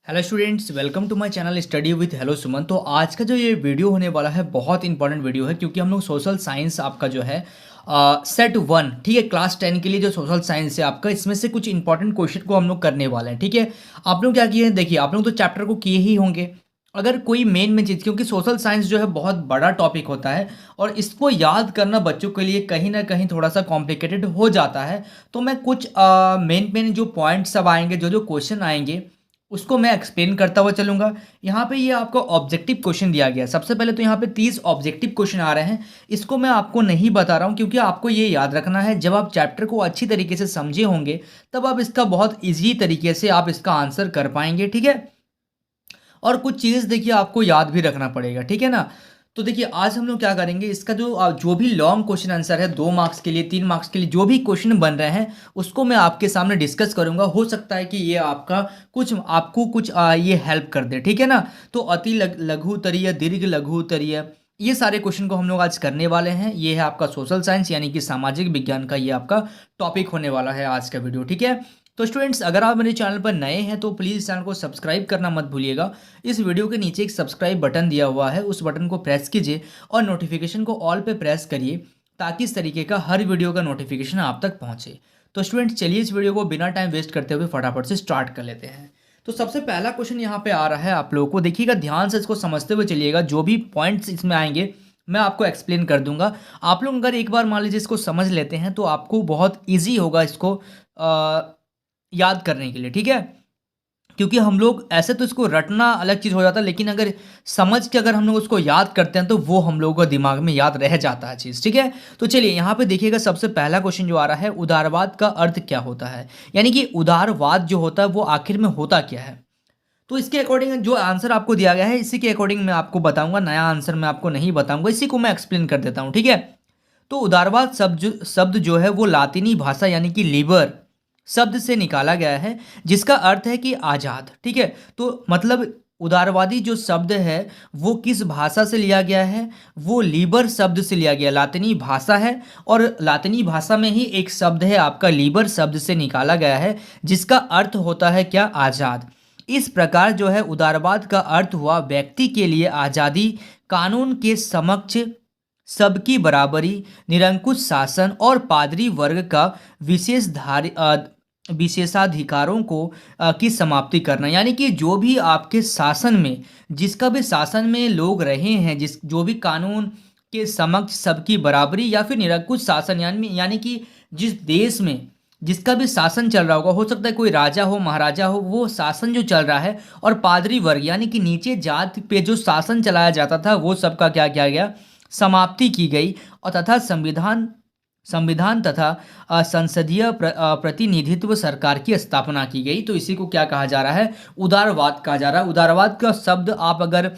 Hello students, welcome to my channel study with hello Suman. तो आज का जो ये वीडियो होने वाला है बहुत इंपॉर्टेंट वीडियो है, क्योंकि हम लोग सोशल साइंस आपका जो है सेट वन, ठीक है, क्लास 10 के लिए जो सोशल साइंस है आपका, इसमें से कुछ इंपॉर्टेंट क्वेश्चन को हम लोग करने वाले हैं। ठीक है, आप लोग क्या किए हैं, देखिए आप लोग तो चैप्टर को किए ही होंगे। अगर कोई मेन चीज़, क्योंकि सोशल साइंस जो है बहुत बड़ा टॉपिक होता है और इसको याद करना बच्चों के लिए कहीं ना कहीं थोड़ा सा कॉम्प्लिकेटेड हो जाता है। तो मैं कुछ मेन जो पॉइंट्स सब आएंगे, जो जो क्वेश्चन आएंगे, उसको मैं एक्सप्लेन करता हुआ चलूंगा। यहाँ पे ये आपको ऑब्जेक्टिव क्वेश्चन दिया गया है। सबसे पहले तो यहाँ पे 30 ऑब्जेक्टिव क्वेश्चन आ रहे हैं। इसको मैं आपको नहीं बता रहा हूँ, क्योंकि आपको ये याद रखना है, जब आप चैप्टर को अच्छी तरीके से समझे होंगे तब आप इसका बहुत ईजी तरीके से आप इसका आंसर कर पाएंगे। ठीक है, और कुछ चीज़ देखिए आपको याद भी रखना पड़ेगा, ठीक है ना। तो देखिए आज हम लोग क्या करेंगे, इसका जो भी लॉन्ग क्वेश्चन आंसर है, 2 मार्क्स के लिए, 3 मार्क्स के लिए जो भी क्वेश्चन बन रहे हैं उसको मैं आपके सामने डिस्कस करूंगा। हो सकता है कि ये आपको कुछ ये हेल्प कर दे, ठीक है ना। तो अति लघु उत्तरीय, दीर्घ लघु उत्तरीय, ये सारे क्वेश्चन को हम लोग आज करने वाले हैं। ये है आपका सोशल साइंस यानी कि सामाजिक विज्ञान का ये आपका टॉपिक होने वाला है आज का वीडियो, ठीक है। तो स्टूडेंट्स, अगर आप मेरे चैनल पर नए हैं तो प्लीज़ इस चैनल को सब्सक्राइब करना मत भूलिएगा। इस वीडियो के नीचे एक सब्सक्राइब बटन दिया हुआ है, उस बटन को प्रेस कीजिए और नोटिफिकेशन को ऑल पे प्रेस करिए, ताकि इस तरीके का हर वीडियो का नोटिफिकेशन आप तक पहुंचे। तो स्टूडेंट्स, चलिए इस वीडियो को बिना टाइम वेस्ट करते हुए फटाफट से स्टार्ट कर लेते हैं। तो सबसे पहला क्वेश्चन यहाँ पे आ रहा है, आप लोगों को देखिएगा, ध्यान से इसको समझते हुए चलिएगा। जो भी पॉइंट्स इसमें आएंगे मैं आपको एक्सप्लेन कर दूंगा। आप लोग अगर एक बार मान लीजिए इसको समझ लेते हैं तो आपको बहुत ईजी होगा इसको याद करने के लिए, ठीक है। क्योंकि हम लोग ऐसे तो इसको रटना अलग चीज़ हो जाता है, लेकिन अगर समझ के अगर हम लोग उसको याद करते हैं तो वो हम लोगों को दिमाग में याद रह जाता है चीज़, ठीक है। तो चलिए यहाँ पे देखिएगा, सबसे पहला क्वेश्चन जो आ रहा है, उदारवाद का अर्थ क्या होता है, यानी कि उदारवाद जो होता है वो आखिर में होता क्या है। तो इसके अकॉर्डिंग जो आंसर आपको दिया गया है, इसी के अकॉर्डिंग मैं आपको बताऊंगा। नया आंसर मैं आपको नहीं बताऊंगा, इसी को मैं एक्सप्लेन कर देता हूँ, ठीक है। तो उदारवाद शब्द जो है वो लातिनी भाषा यानी कि लिबर शब्द से निकाला गया है, जिसका अर्थ है कि आज़ाद, ठीक है। तो मतलब उदारवादी जो शब्द है वो किस भाषा से लिया गया है, वो लीबर शब्द से लिया गया, लातिनी भाषा है। और लातिनी भाषा में ही एक शब्द है आपका लीबर शब्द से निकाला गया है, जिसका अर्थ होता है क्या, आज़ाद। इस प्रकार जो है उदारवाद का अर्थ हुआ व्यक्ति के लिए आज़ादी, कानून के समक्ष सबकी बराबरी, निरंकुश शासन और पादरी वर्ग का विशेषाधिकारों को की समाप्ति करना। यानी कि जो भी आपके शासन में, जिसका भी शासन में लोग रहे हैं, जो भी कानून के समक्ष सबकी बराबरी या फिर निरंकुश शासन, यानी कि जिस देश में जिसका भी शासन चल रहा होगा, हो सकता है कोई राजा हो, महाराजा हो, वो शासन जो चल रहा है, और पादरी वर्ग यानी कि नीचे जात पे जो शासन चलाया जाता था, वो सबका क्या किया गया, समाप्ति की गई। और तथा संविधान संविधान तथा संसदीय प्रतिनिधित्व सरकार की स्थापना की गई। तो इसी को क्या कहा जा रहा है, उदारवाद कहा जा रहा है। उदारवाद का शब्द आप अगर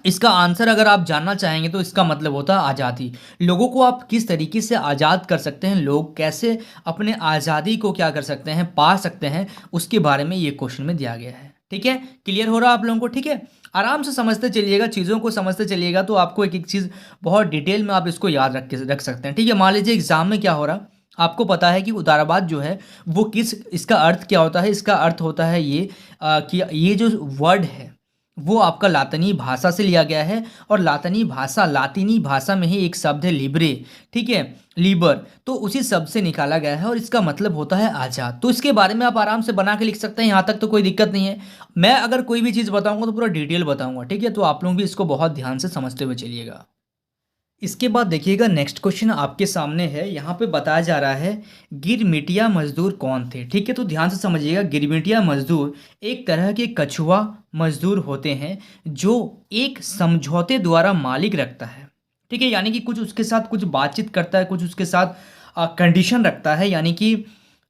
इसका आंसर अगर आप जानना चाहेंगे तो इसका मतलब होता है आज़ादी। लोगों को आप किस तरीके से आज़ाद कर सकते हैं, लोग कैसे अपने आज़ादी को क्या कर सकते हैं, पा सकते हैं, उसके बारे में ये क्वेश्चन में दिया गया है, ठीक है। क्लियर हो रहा है आप लोगों को, ठीक है। आराम से समझते चलिएगा, चीज़ों को समझते चलिएगा, तो आपको एक एक चीज़ बहुत डिटेल में आप इसको याद रख सकते हैं, ठीक है। मान लीजिए एग्जाम में क्या हो रहा, आपको पता है कि उदारवाद जो है वो इसका अर्थ क्या होता है। इसका अर्थ होता है ये कि ये जो वर्ड है वो आपका लातिनी भाषा से लिया गया है, और लातिनी भाषा में ही एक शब्द है लिब्रे, ठीक है, लीबर। तो उसी शब्द से निकाला गया है और इसका मतलब होता है आज़ाद। तो इसके बारे में आप आराम से बना के लिख सकते हैं, यहाँ तक तो कोई दिक्कत नहीं है। मैं अगर कोई भी चीज़ बताऊंगा तो पूरा डिटेल बताऊंगा, ठीक है। तो आप लोग भी इसको बहुत ध्यान से समझते हुए चलिएगा। इसके बाद देखिएगा, नेक्स्ट क्वेश्चन आपके सामने है। यहाँ पे बताया जा रहा है गिरमिटिया मजदूर कौन थे, ठीक है। तो ध्यान से समझिएगा, गिरमिटिया मजदूर एक तरह के कछुआ मजदूर होते हैं जो एक समझौते द्वारा मालिक रखता है, ठीक है। यानी कि कुछ उसके साथ कुछ बातचीत करता है, कुछ उसके साथ कंडीशन रखता है, यानी कि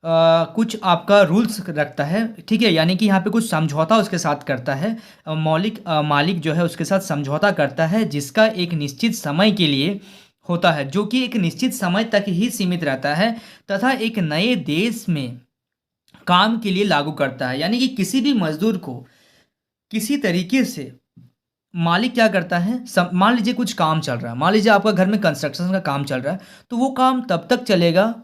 कुछ आपका रूल्स रखता है, ठीक है। यानी कि यहाँ पे कुछ समझौता उसके साथ करता है, मालिक जो है उसके साथ समझौता करता है, जिसका एक निश्चित समय के लिए होता है, जो कि एक निश्चित समय तक ही सीमित रहता है, तथा एक नए देश में काम के लिए लागू करता है। यानी कि किसी भी मजदूर को किसी तरीके से मालिक क्या करता है, मान लीजिए कुछ काम चल रहा है, मान लीजिए आपका घर में कंस्ट्रक्शन का काम चल रहा है, तो वो काम तब तक चलेगा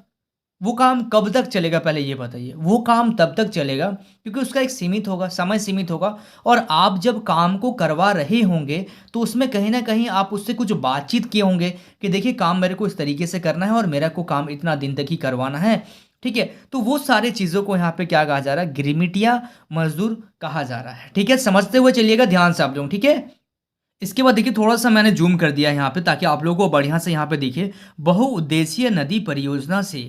वो काम कब तक चलेगा पहले ये बताइए? वो काम तब तक चलेगा क्योंकि उसका एक सीमित होगा, समय सीमित होगा और आप जब काम को करवा रहे होंगे, तो उसमें कहीं न कहीं आप उससे कुछ बातचीत किए होंगे कि देखिए काम मेरे को इस तरीके से करना है और मेरा को काम इतना दिन तक ही करवाना है, ठीक है? तो वो सारी चीज़ों को यहाँ पे क्या कहा जा रहा है? गिरमिटिया मज़दूर कहा जा रहा है, ठीक है? समझते हुए चलिएगा ध्यान से आप लोग, ठीक है? इसके बाद देखिए थोड़ा-सा मैंने ज़ूम कर दिया है यहाँ पे ताकि आप लोगों को बढ़िया से यहाँ पे दिखे। बहुउद्देशीय नदी परियोजना से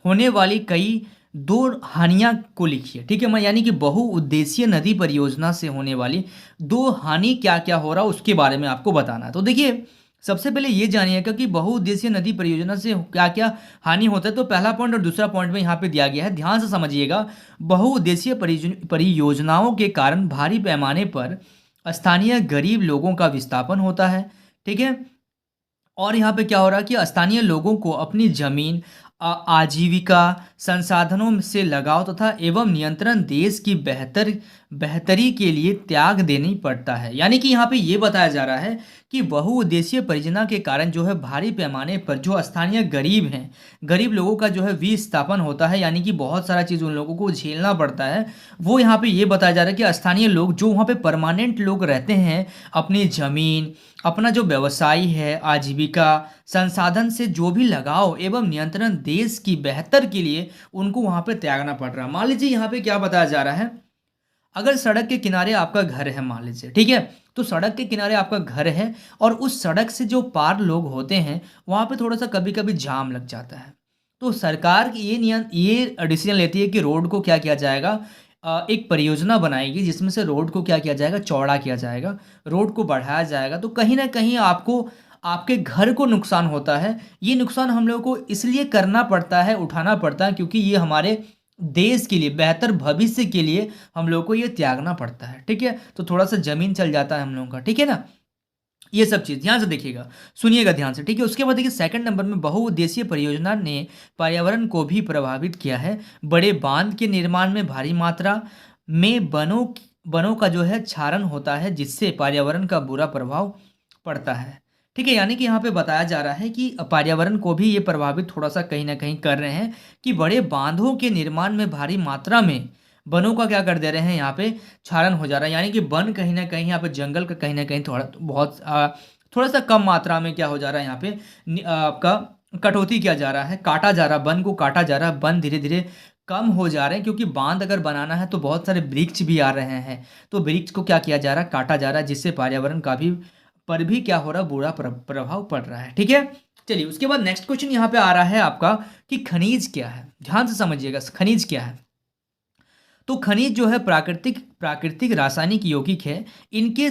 होने वाली कई 2 हानियाँ को लिखिए, ठीक है? मैं यानी कि बहुउद्देशीय नदी परियोजना से होने वाली 2 हानि क्या-क्या हो रहा है उसके बारे में आपको बताना है। तो देखिए, सबसे पहले ये जानिएगा कि बहुउद्देशीय नदी परियोजना से क्या-क्या हानि होता है। तो पहला पॉइंट और दूसरा पॉइंट में यहाँ पे दिया गया है, ध्यान से समझिएगा। बहुउद्देशीय परियोजनाओं के कारण भारी पैमाने पर स्थानीय गरीब लोगों का विस्थापन होता है, ठीक है? और यहाँ पे क्या हो रहा है कि स्थानीय लोगों को अपनी जमीन, आजीविका, संसाधनों से लगाव तथा एवं नियंत्रण देश की बेहतरी के लिए त्याग देनी पड़ता है। यानी कि यहाँ पे ये बताया जा रहा है कि बहुउद्देशीय परियोजना के कारण जो है भारी पैमाने पर जो स्थानीय गरीब हैं, गरीब लोगों का जो है विस्थापन होता है, यानी कि बहुत सारा चीज़ उन लोगों को झेलना पड़ता है। वो यहाँ पे ये बताया जा रहा है कि स्थानीय लोग जो वहाँ पे परमानेंट लोग रहते हैं, अपनी ज़मीन, अपना जो व्यवसाय है, आजीविका, संसाधन से जो भी लगाव एवं नियंत्रण देश की बेहतर के लिए उनको वहाँ पे त्यागना पड़ रहा है। मान लीजिए यहाँ पे क्या बताया जा रहा है, अगर सड़क के किनारे आपका घर है मान लीजिए, ठीक है? तो सड़क के किनारे आपका घर है और उस सड़क से जो पार लोग होते हैं, वहाँ पे थोड़ा-सा कभी-कभी जाम लग जाता है। तो सरकार की ये डिसीजन लेती है कि रोड को क्या किया जाएगा, एक परियोजना बनाएगी जिसमें से रोड को क्या किया जाएगा, चौड़ा किया जाएगा, रोड को बढ़ाया जाएगा। तो कहीं न कहीं आपको आपके घर को नुकसान होता है। ये नुकसान हम लोगों को इसलिए करना पड़ता है, उठाना पड़ता है क्योंकि ये हमारे देश के लिए, बेहतर भविष्य के लिए हम लोगों को ये त्यागना पड़ता है, ठीक है? तो थोड़ा-सा ज़मीन चल जाता है हम लोगों का, ठीक है ना? ये सब चीज़ ध्यान से देखिएगा, सुनिएगा ध्यान से, ठीक है? उसके बाद देखिए सेकंड नंबर में बहुउद्देशीय परियोजना ने पर्यावरण को भी प्रभावित किया है। बड़े बांध के निर्माण में भारी मात्रा में वनों का जो है क्षारण होता है जिससे पर्यावरण का बुरा प्रभाव पड़ता है, ठीक है? यानी कि यहाँ पे बताया जा रहा है कि पर्यावरण को भी ये प्रभावित थोड़ा-सा कहीं न कहीं कर रहे हैं कि बड़े बांधों के निर्माण में भारी मात्रा में वनों का क्या कर दे रहे हैं यहाँ पे क्षारण हो जा रहा है। यानी कि वन कहीं न कहीं यहाँ पे जंगल का कहीं न कहीं थोड़ा-सा कम मात्रा में क्या हो जा रहा है यहाँ पे आपका कटौती किया जा रहा है, काटा जा रहा है, वन को काटा जा रहा है, वन धीरे-धीरे कम हो जा रहे हैं क्योंकि बाँध अगर बनाना है तो बहुत सारे वृक्ष भी आ रहे हैं। तो वृक्ष को क्या किया जा रहा है, काटा जा रहा है जिससे पर्यावरण का भी पर भी क्या हो रहा है, बुरा प्रभाव पड़ रहा है, ठीक है? चलिए उसके बाद नेक्स्ट क्वेश्चन यहाँ पे आ रहा है आपका कि खनिज क्या है? ध्यान से समझिएगा, खनिज क्या है? तो खनिज जो है प्राकृतिक रासायनिक यौगिक है। इनके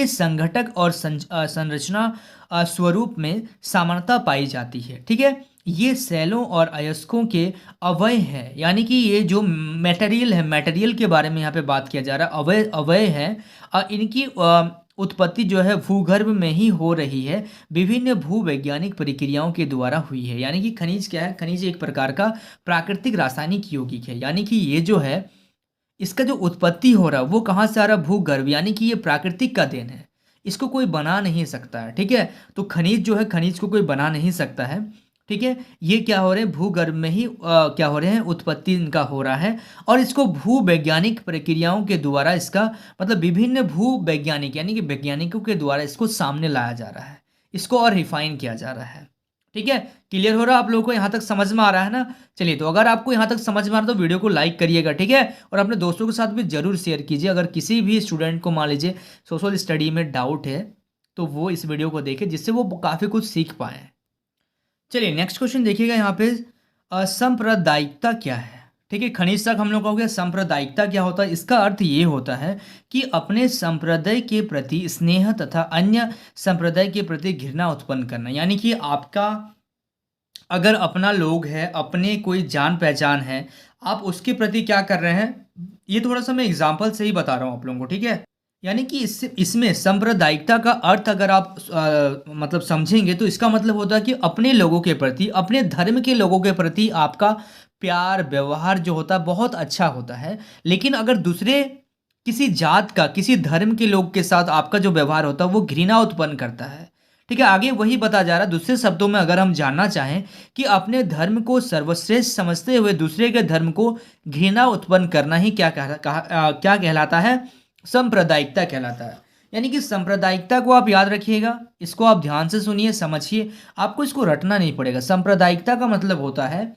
संघटक और संरचना स्वरूप में समानता पाई जाती है, ठीक है? ये सेलों और अयस्कों के अवयव है, यानी कि ये जो मटेरियल है, मटेरियल के बारे में यहाँ पे बात किया जा रहा है, अवयव है। इनकी उत्पत्ति जो है भूगर्भ में ही हो रही है, विभिन्न भूवैज्ञानिक प्रक्रियाओं के द्वारा हुई है। यानी कि खनिज क्या है? खनिज एक प्रकार का प्राकृतिक रासायनिक यौगिक है, यानी कि ये जो है इसका जो उत्पत्ति हो रहा है वो कहाँ से आ रहा है? भूगर्भ, यानी कि ये प्राकृतिक का देन है, इसको कोई बना नहीं सकता है, ठीक है? तो खनिज जो है, खनिज को कोई बना नहीं सकता है, ठीक है? ये क्या हो रहे हैं, भूगर्भ में ही क्या हो रहे हैं, उत्पत्ति इनका हो रहा है और इसको भूवैज्ञानिक प्रक्रियाओं के द्वारा इसका मतलब विभिन्न भूवैज्ञानिक यानी कि वैज्ञानिकों के द्वारा इसको सामने लाया जा रहा है, इसको और रिफाइन किया जा रहा है, ठीक है? क्लियर हो रहा है आप लोगों को, यहाँ तक समझ में आ रहा है ना? चलिए तो अगर आपको यहाँ तक समझ में आ रहा है तो वीडियो को लाइक करिएगा, ठीक है? और अपने दोस्तों के साथ भी जरूर शेयर कीजिए। अगर किसी भी स्टूडेंट को मान लीजिए सोशल स्टडी में डाउट है तो वो इस वीडियो को देखे जिससे वो काफ़ी कुछ सीख पाएँ। चलिए नेक्स्ट क्वेश्चन देखिएगा यहाँ पे, सांप्रदायिकता क्या है? ठीक है, खनिज तक हम लोग का हो गया। सांप्रदायिकता क्या होता है? इसका अर्थ ये होता है कि अपने संप्रदाय के प्रति स्नेह तथा अन्य संप्रदाय के प्रति घृणा उत्पन्न करना। यानी कि आपका अगर अपना लोग है, अपने कोई जान पहचान है, आप उसके प्रति क्या कर रहे हैं, ये थोड़ा सा मैं एग्जाम्पल से ही बता रहा हूँ आप लोगों को, ठीक है? यानी कि इसमें सांप्रदायिकता का अर्थ अगर आप मतलब समझेंगे तो इसका मतलब होता है कि अपने लोगों के प्रति, अपने धर्म के लोगों के प्रति आपका प्यार व्यवहार जो होता है बहुत अच्छा होता है। लेकिन अगर दूसरे किसी जात का, किसी धर्म के लोग के साथ आपका जो व्यवहार होता है वो घृणा उत्पन्न करता है, ठीक है, आगे वही बता जा रहा है। दूसरे शब्दों में अगर हम जानना चाहें कि अपने धर्म को सर्वश्रेष्ठ समझते हुए दूसरे के धर्म को घृणा उत्पन्न करना ही क्या कहलाता है? सांप्रदायिकता कहलाता है। यानी कि सांप्रदायिकता को आप याद रखिएगा, इसको आप ध्यान से सुनिए, समझिए, आपको इसको रटना नहीं पड़ेगा। सांप्रदायिकता का मतलब होता है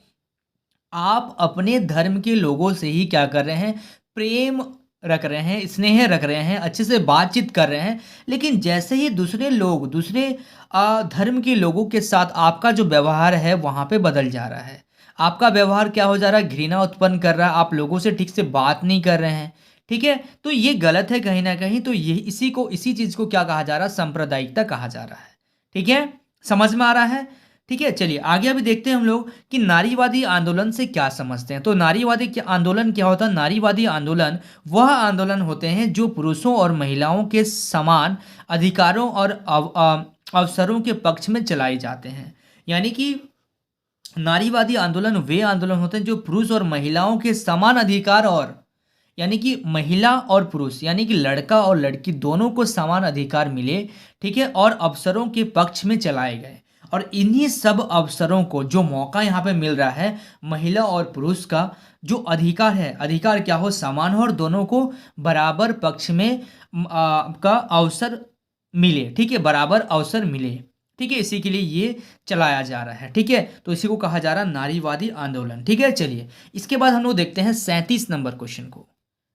आप अपने धर्म के लोगों से ही क्या कर रहे हैं? प्रेम रख रहे हैं, स्नेह रख रहे हैं, अच्छे से बातचीत कर रहे हैं, लेकिन जैसे ही दूसरे लोग, दूसरे धर्म के लोगों के साथ आपका जो व्यवहार है वहाँ पे बदल जा रहा है। आपका व्यवहार क्या हो जा रहा है? घृणा उत्पन्न कर रहा है, आप लोगों से ठीक से बात नहीं कर रहे हैं, ठीक है? तो ये गलत है कहीं ना कहीं। तो ये इसी चीज़ को क्या कहा जा रहा है? सांप्रदायिकता कहा जा रहा है। ठीक है, समझ में आ रहा है? ठीक है, चलिए आगे अभी देखते हैं हम लोग कि नारीवादी आंदोलन से क्या समझते हैं। तो नारीवादी आंदोलन क्या होता है? नारीवादी आंदोलन वह आंदोलन होते हैं जो पुरुषों और महिलाओं के समान अधिकारों और अवसरों के पक्ष में चलाए जाते हैं। यानी कि नारीवादी आंदोलन वे आंदोलन होते हैं जो पुरुष और महिलाओं के समान अधिकार, और यानी कि महिला और पुरुष यानी कि लड़का और लड़की दोनों को समान अधिकार मिले, ठीक है, और अवसरों के पक्ष में चलाए गए। और इन्हीं सब अवसरों को, जो मौका यहाँ पे मिल रहा है महिला और पुरुष का जो अधिकार है, अधिकार क्या हो? समान हो और दोनों को बराबर पक्ष में का अवसर मिले, ठीक है, बराबर अवसर मिले, ठीक है, इसी के लिए ये चलाया जा रहा है। ठीक है, तो इसी को कहा जा रहा है नारीवादी आंदोलन। ठीक है, चलिए इसके बाद हम लोग देखते हैं 37 नंबर क्वेश्चन को।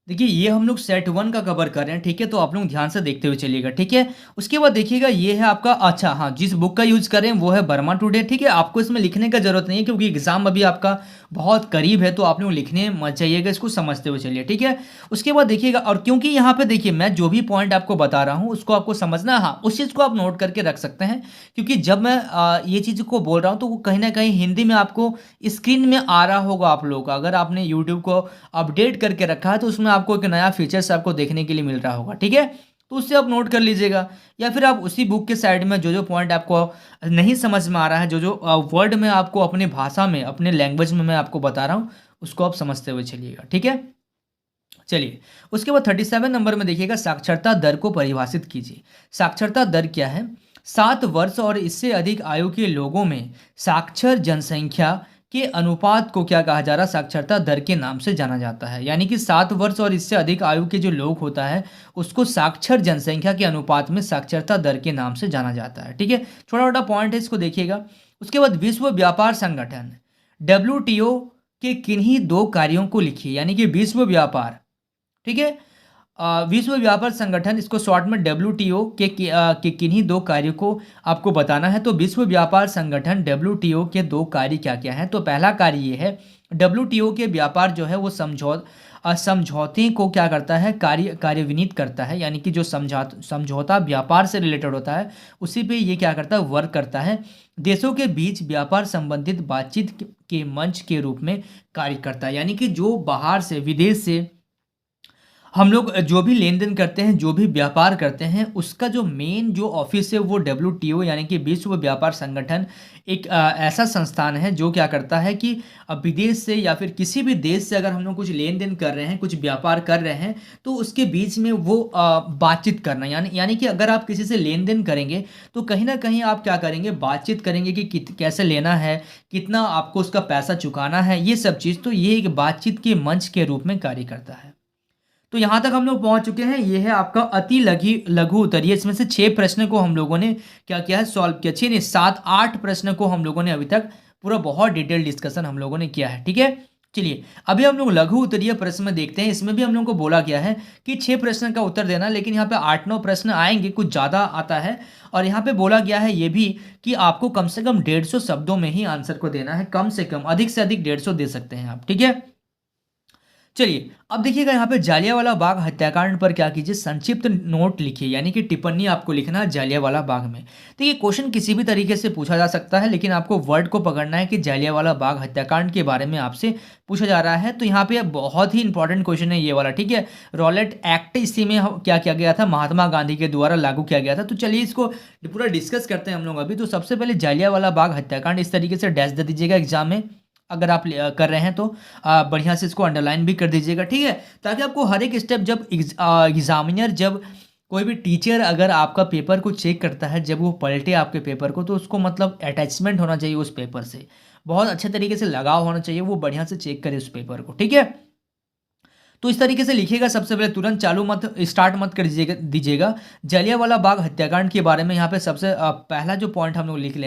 देखिए ये हम लोग सेट 1 का कवर कर रहे हैं, ठीक है, तो आप लोग ध्यान से देखते हुए चलिएगा। ठीक है, उसके बाद देखिएगा ये है आपका, अच्छा हाँ, जिस बुक का यूज करें वो है बर्मा टुडे। ठीक है, आपको इसमें लिखने का जरूरत नहीं है क्योंकि एग्जाम अभी आपका बहुत करीब है, तो आप लोग लिखने मत जाइएगा, इसको समझते हुए चलिए। ठीक है, उसके बाद देखिएगा, और क्योंकि यहाँ पे देखिए मैं जो भी पॉइंट आपको बता रहा हूँ उसको आपको समझना है, हाँ उस चीज़ को आप नोट करके रख सकते हैं, क्योंकि जब मैं ये चीज़ को बोल रहा हूँ तो वो कहीं ना कहीं हिंदी में आपको स्क्रीन में आ रहा होगा आप लोगों का। अगर आपने यूट्यूब को अपडेट करके रखा है तो उसमें आपको एक नया फीचर्स आपको देखने के लिए मिल रहा होगा। ठीक है, तो उससे आप नोट कर लीजिएगा, या फिर आप उसी बुक के साइड में जो जो पॉइंट आपको नहीं समझ में आ रहा है, जो जो वर्ड में आपको अपनी भाषा में, अपने लैंग्वेज में मैं आपको बता रहा हूँ, उसको आप समझते हुए चलिएगा। ठीक है, चलिए उसके बाद 37 नंबर में देखिएगा, साक्षरता दर को परिभाषित कीजिए। साक्षरता दर क्या है? 7 वर्ष और इससे अधिक आयु के लोगों में साक्षर जनसंख्या के अनुपात को क्या कहा जा रहा है? साक्षरता दर के नाम से जाना जाता है। यानी कि 7 वर्ष और इससे अधिक आयु के जो लोग होता है उसको साक्षर जनसंख्या के अनुपात में साक्षरता दर के नाम से जाना जाता है। ठीक है, छोटा छोटा पॉइंट है, इसको देखिएगा। उसके बाद विश्व व्यापार संगठन WTO के किन्हीं 2 कार्यों को लिखिए। यानी कि विश्व व्यापार, ठीक है, विश्व व्यापार संगठन, इसको शॉर्ट में WTO के किन्हीं 2 कार्यों को आपको बताना है। तो विश्व व्यापार संगठन WTO के 2 कार्य क्या क्या हैं? तो पहला कार्य ये है, WTO के व्यापार जो है वो समझौते को क्या करता है? कार्यान्वित करता है। यानी कि जो समझौता व्यापार से रिलेटेड होता है उसी पे ये क्या करता है? वर्क करता है। देशों के बीच व्यापार संबंधित बातचीत के मंच के रूप में कार्य करता है। यानी कि जो बाहर से, विदेश से हम लोग जो भी लेन देन करते हैं, जो भी व्यापार करते हैं, उसका जो मेन जो ऑफिस है वो WTO यानी कि विश्व व्यापार संगठन एक ऐसा संस्थान है जो क्या करता है कि विदेश से या फिर किसी भी देश से अगर हम लोग कुछ लेन देन कर रहे हैं, कुछ व्यापार कर रहे हैं, तो उसके बीच में वो बातचीत करना, यानी कि अगर आप किसी से लेन देन करेंगे तो कहीं ना कहीं आप क्या करेंगे? बातचीत करेंगे कि कैसे लेना है, कितना आपको उसका पैसा चुकाना है, ये सब चीज़। तो ये एक बातचीत के मंच के रूप में कार्य करता है। तो यहाँ तक हम लोग पहुँच चुके हैं। ये है आपका अति लघु उत्तरीय। इसमें से 6 प्रश्न को हम लोगों ने क्या किया है? सॉल्व किया। 6 नहीं, 7-8 प्रश्न को हम लोगों ने अभी तक पूरा बहुत डिटेल डिस्कशन हम लोगों ने किया है। ठीक है, चलिए अभी हम लोग लघु उत्तरीय प्रश्न में देखते हैं। इसमें भी हम लोगों को बोला गया है कि 6 प्रश्न का उत्तर देना, लेकिन यहाँ पे 8-9 प्रश्न आएंगे, कुछ ज़्यादा आता है। और यहाँ पे बोला गया है ये भी कि आपको कम से कम 150 शब्दों में ही आंसर को देना है, कम से कम, अधिक से अधिक 150 दे सकते हैं आप। ठीक है, चलिए अब देखिएगा यहाँ पे जालियांवाला बाग हत्याकांड पर क्या कीजिए? संक्षिप्त नोट लिखिए, यानी कि टिप्पणी आपको लिखना है जालियांवाला बाग में। देखिए क्वेश्चन किसी भी तरीके से पूछा जा सकता है, लेकिन आपको वर्ड को पकड़ना है कि जालियांवाला बाग हत्याकांड के बारे में आपसे पूछा जा रहा है। तो यहाँ पे बहुत ही इंपॉर्टेंट क्वेश्चन है ये वाला। ठीक है, रॉलेट एक्ट इसी में क्या किया गया था? महात्मा गांधी के द्वारा लागू किया गया था। तो चलिए इसको पूरा डिस्कस करते हैं हम लोग अभी। तो सबसे पहले जालियांवाला बाग हत्याकांड, इस तरीके से डैश दे दीजिएगा एग्जाम में, अगर आप कर रहे हैं तो बढ़िया से इसको अंडरलाइन भी कर दीजिएगा। ठीक है, ताकि आपको हर एक स्टेप जब एग्जामिनर जब कोई भी टीचर अगर आपका पेपर को चेक करता है, जब वो पलटे आपके पेपर को, तो उसको मतलब अटैचमेंट होना चाहिए उस पेपर से, बहुत अच्छे तरीके से लगाव होना चाहिए, वो बढ़िया से चेक करे उस पेपर को, ठीक है। तो इस तरीके से लिखिएगा, सबसे पहले तुरंत चालू मत स्टार्ट मत कर दीजिएगा। जलियांवाला बाग हत्याकांड के बारे में यहाँ पे सबसे पहला जो पॉइंट हम लोग लिख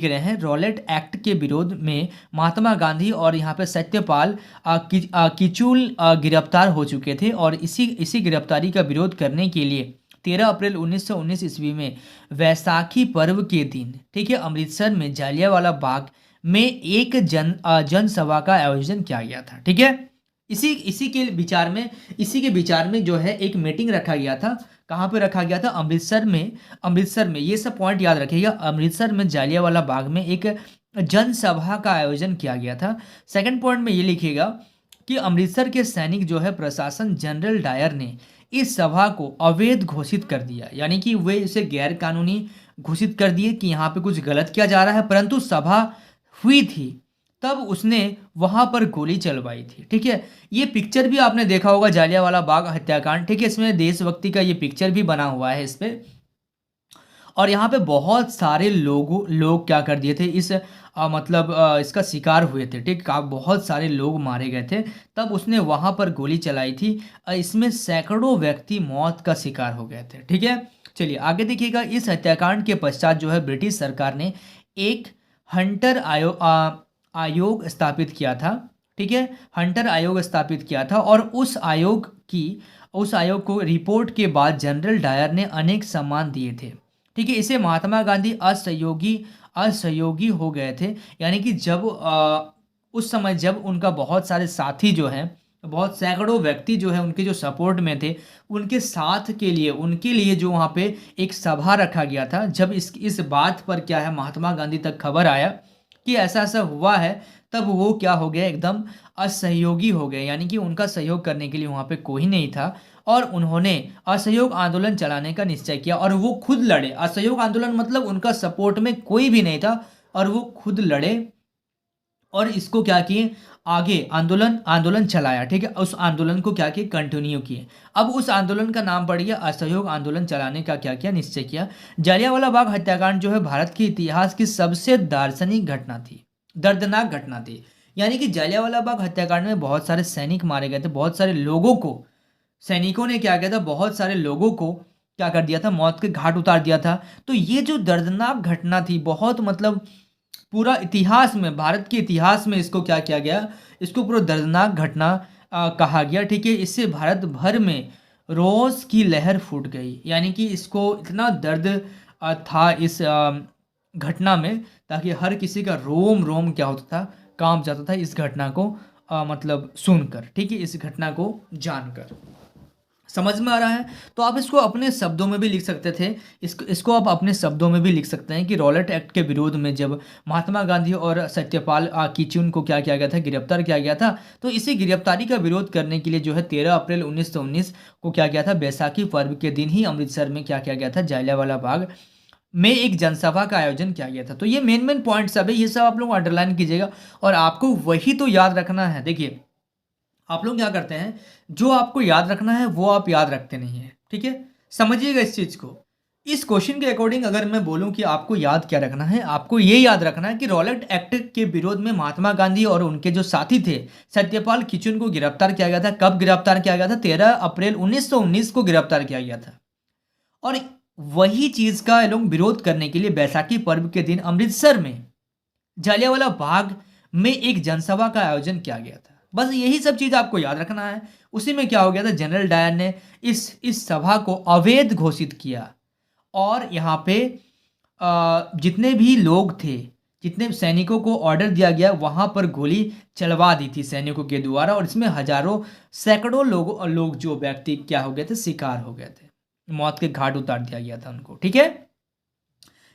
रहे हैं रॉलेट एक्ट के विरोध में महात्मा गांधी और यहाँ पे सत्यपाल किचूल गिरफ्तार हो चुके थे, और इसी गिरफ्तारी का विरोध करने के लिए 13 अप्रैल 1919 ईस्वी में वैसाखी पर्व के दिन, ठीक है, अमृतसर में जलियांवाला बाग में एक जनसभा का आयोजन किया गया था, ठीक है। इसी के विचार में जो है एक मीटिंग रखा गया था। कहाँ पे रखा गया था? अमृतसर में ये सब पॉइंट याद रखिएगा। अमृतसर में जलियांवाला बाग में एक जनसभा का आयोजन किया गया था। सेकंड पॉइंट में ये लिखिएगा कि अमृतसर के सैनिक जो है प्रशासन जनरल डायर ने इस सभा को अवैध घोषित कर दिया, यानी कि वे इसे गैर कानूनी घोषित कर दिए कि यहाँ पे कुछ गलत किया जा रहा है। परंतु सभा हुई थी तब उसने वहां पर गोली चलवाई थी, ठीक है। ये पिक्चर भी आपने देखा होगा, जलियांवाला बाग हत्याकांड, ठीक है। इसमें देशभक्ति का ये पिक्चर भी बना हुआ है इस पे। और यहाँ पे बहुत सारे लोग क्या कर दिए थे, इसका शिकार हुए थे, ठीक है। बहुत सारे लोग मारे गए थे, तब उसने वहां पर गोली चलाई थी। इसमें सैकड़ों व्यक्ति मौत का शिकार हो गए थे, ठीक है। चलिए आगे देखिएगा। इस हत्याकांड के पश्चात जो है ब्रिटिश सरकार ने एक हंटर आयोग स्थापित किया था, ठीक है। हंटर आयोग स्थापित किया था, और उस आयोग को रिपोर्ट के बाद जनरल डायर ने अनेक सम्मान दिए थे, ठीक है। इसे महात्मा गांधी असहयोगी हो गए थे, यानी कि जब उस समय जब उनका बहुत सारे साथी जो हैं, बहुत सैकड़ों व्यक्ति जो है उनके जो सपोर्ट में थे, उनके लिए जो वहाँ पे एक सभा रखा गया था। जब इस बात पर क्या है महात्मा गांधी तक खबर आया कि ऐसा ऐसा हुआ है, तब वो क्या हो गया, एकदम असहयोगी हो गए, यानी कि उनका सहयोग करने के लिए वहाँ पे कोई नहीं था, और उन्होंने असहयोग आंदोलन चलाने का निश्चय किया, और वो खुद लड़े। असहयोग आंदोलन मतलब उनका सपोर्ट में कोई भी नहीं था, और वो खुद लड़े, और इसको क्या किए, आगे आंदोलन चलाया, ठीक है। उस आंदोलन को क्या किए, कंटिन्यू किए। अब उस आंदोलन का नाम पड़ गया असहयोग आंदोलन चलाने का क्या किया, निश्चय किया। जलियांवाला बाग हत्याकांड जो है भारत के इतिहास की सबसे दार्शनिक घटना थी, दर्दनाक घटना थी। यानी कि जलियांवाला बाग हत्याकांड में बहुत सारे सैनिक मारे गए थे, बहुत सारे लोगों को सैनिकों ने क्या किया था, बहुत सारे लोगों को क्या कर दिया था, मौत के घाट उतार दिया था। तो ये जो दर्दनाक घटना थी, बहुत मतलब पूरा इतिहास में, भारत के इतिहास में इसको क्या किया गया, इसको पूरा दर्दनाक घटना कहा गया, ठीक है। इससे भारत भर में रोष की लहर फूट गई, यानी कि इसको इतना दर्द था इस घटना में, ताकि हर किसी का रोम रोम क्या होता था, कांप जाता था इस घटना को मतलब सुनकर, ठीक है, इस घटना को जानकर। समझ में आ रहा है? तो आप इसको अपने शब्दों में भी लिख सकते थे, इसको आप अपने शब्दों में भी लिख सकते हैं कि रॉलेट एक्ट के विरोध में जब महात्मा गांधी और सत्यपाल किचून को क्या किया गया था, गिरफ्तार किया गया था। तो इसी गिरफ्तारी का विरोध करने के लिए जो है 13 अप्रैल 1919 को क्या किया था, बैसाखी पर्व के दिन ही अमृतसर में क्या किया गया था, जलियांवाला बाग में एक जनसभा का आयोजन किया गया था। तो ये मेन पॉइंट सब है, ये सब आप लोग अंडरलाइन कीजिएगा, और आपको वही तो याद रखना है। देखिए आप लोग क्या करते हैं, जो आपको याद रखना है वो आप याद रखते नहीं है, ठीक है। समझिएगा इस चीज को। इस क्वेश्चन के अकॉर्डिंग अगर मैं बोलूं कि आपको याद क्या रखना है, आपको ये याद रखना है कि रॉलेट एक्ट के विरोध में महात्मा गांधी और उनके जो साथी थे सत्यपाल किचून को गिरफ्तार किया गया था। कब गिरफ्तार किया गया था? 13 अप्रैल 1919 को गिरफ्तार किया गया था। और वही चीज का ये लोग विरोध करने के लिए बैसाखी पर्व के दिन अमृतसर में जलियांवाला बाग में एक जनसभा का आयोजन किया गया था। बस यही सब चीज आपको याद रखना है। उसी में क्या हो गया था, जनरल डायर ने इस सभा को अवैध घोषित किया, और यहाँ पे जितने भी लोग थे, जितने सैनिकों को ऑर्डर दिया गया, वहां पर गोली चलवा दी थी सैनिकों के द्वारा, और इसमें हजारों सैकड़ों लोग जो व्यक्ति क्या हो गए थे, शिकार हो गए थे, मौत के घाट उतार दिया गया था उनको, ठीक है।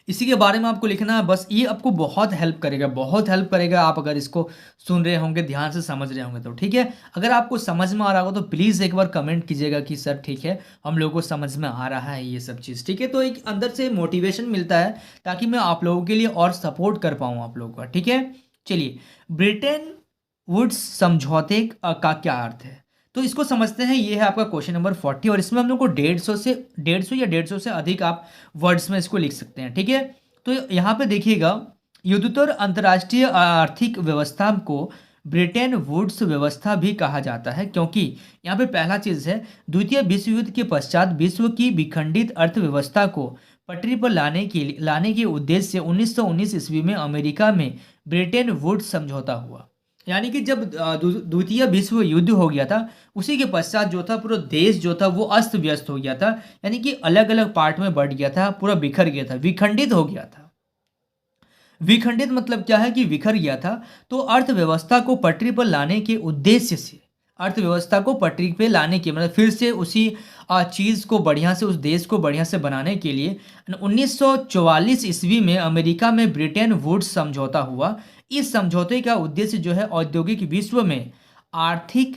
इसी के बारे में आपको लिखना है। बस ये आपको बहुत हेल्प करेगा, बहुत हेल्प करेगा, आप अगर इसको सुन रहे होंगे, ध्यान से समझ रहे होंगे तो, ठीक है। अगर आपको समझ में आ रहा हो तो प्लीज़ एक बार कमेंट कीजिएगा कि सर ठीक है, हम लोगों को समझ में आ रहा है ये सब चीज़, ठीक है। तो एक अंदर से मोटिवेशन मिलता है, ताकि मैं आप लोगों के लिए और सपोर्ट कर पाऊँ आप लोगों का, ठीक है। चलिए, ब्रिटेन वुड्स समझौते का क्या अर्थ है? तो इसको समझते हैं, ये है आपका क्वेश्चन नंबर 40 और इसमें हम लोग को 150 या 150 से अधिक आप वर्ड्स में इसको लिख सकते हैं, ठीक है। तो यहाँ पे देखिएगा, युद्धोत्तर अंतर्राष्ट्रीय आर्थिक व्यवस्था को ब्रिटेन वुड्स व्यवस्था भी कहा जाता है, क्योंकि यहाँ पे पहला चीज है, द्वितीय विश्व युद्ध के पश्चात विश्व की विखंडित अर्थव्यवस्था को पटरी पर लाने के उद्देश्य से 1919 ईस्वी में अमेरिका में ब्रिटेन वुड्स समझौता हुआ। यानी कि जब द्वितीय विश्व युद्ध हो गया था, उसी के पश्चात जो था पूरा देश जो था वो अस्त व्यस्त हो गया था, यानी कि अलग अलग पार्ट में बढ़ गया था, पूरा बिखर गया था, विखंडित हो गया था। विखंडित मतलब क्या है कि बिखर गया था। तो अर्थव्यवस्था को पटरी पर लाने के उद्देश्य से, अर्थव्यवस्था को पटरी पे लाने के मतलब फिर से उसी चीज़ को बढ़िया से, उस देश को बढ़िया से बनाने के लिए 1944 ईस्वी में अमेरिका में ब्रिटेन वुड्स समझौता हुआ। इस समझौते का उद्देश्य जो है औद्योगिक विश्व में आर्थिक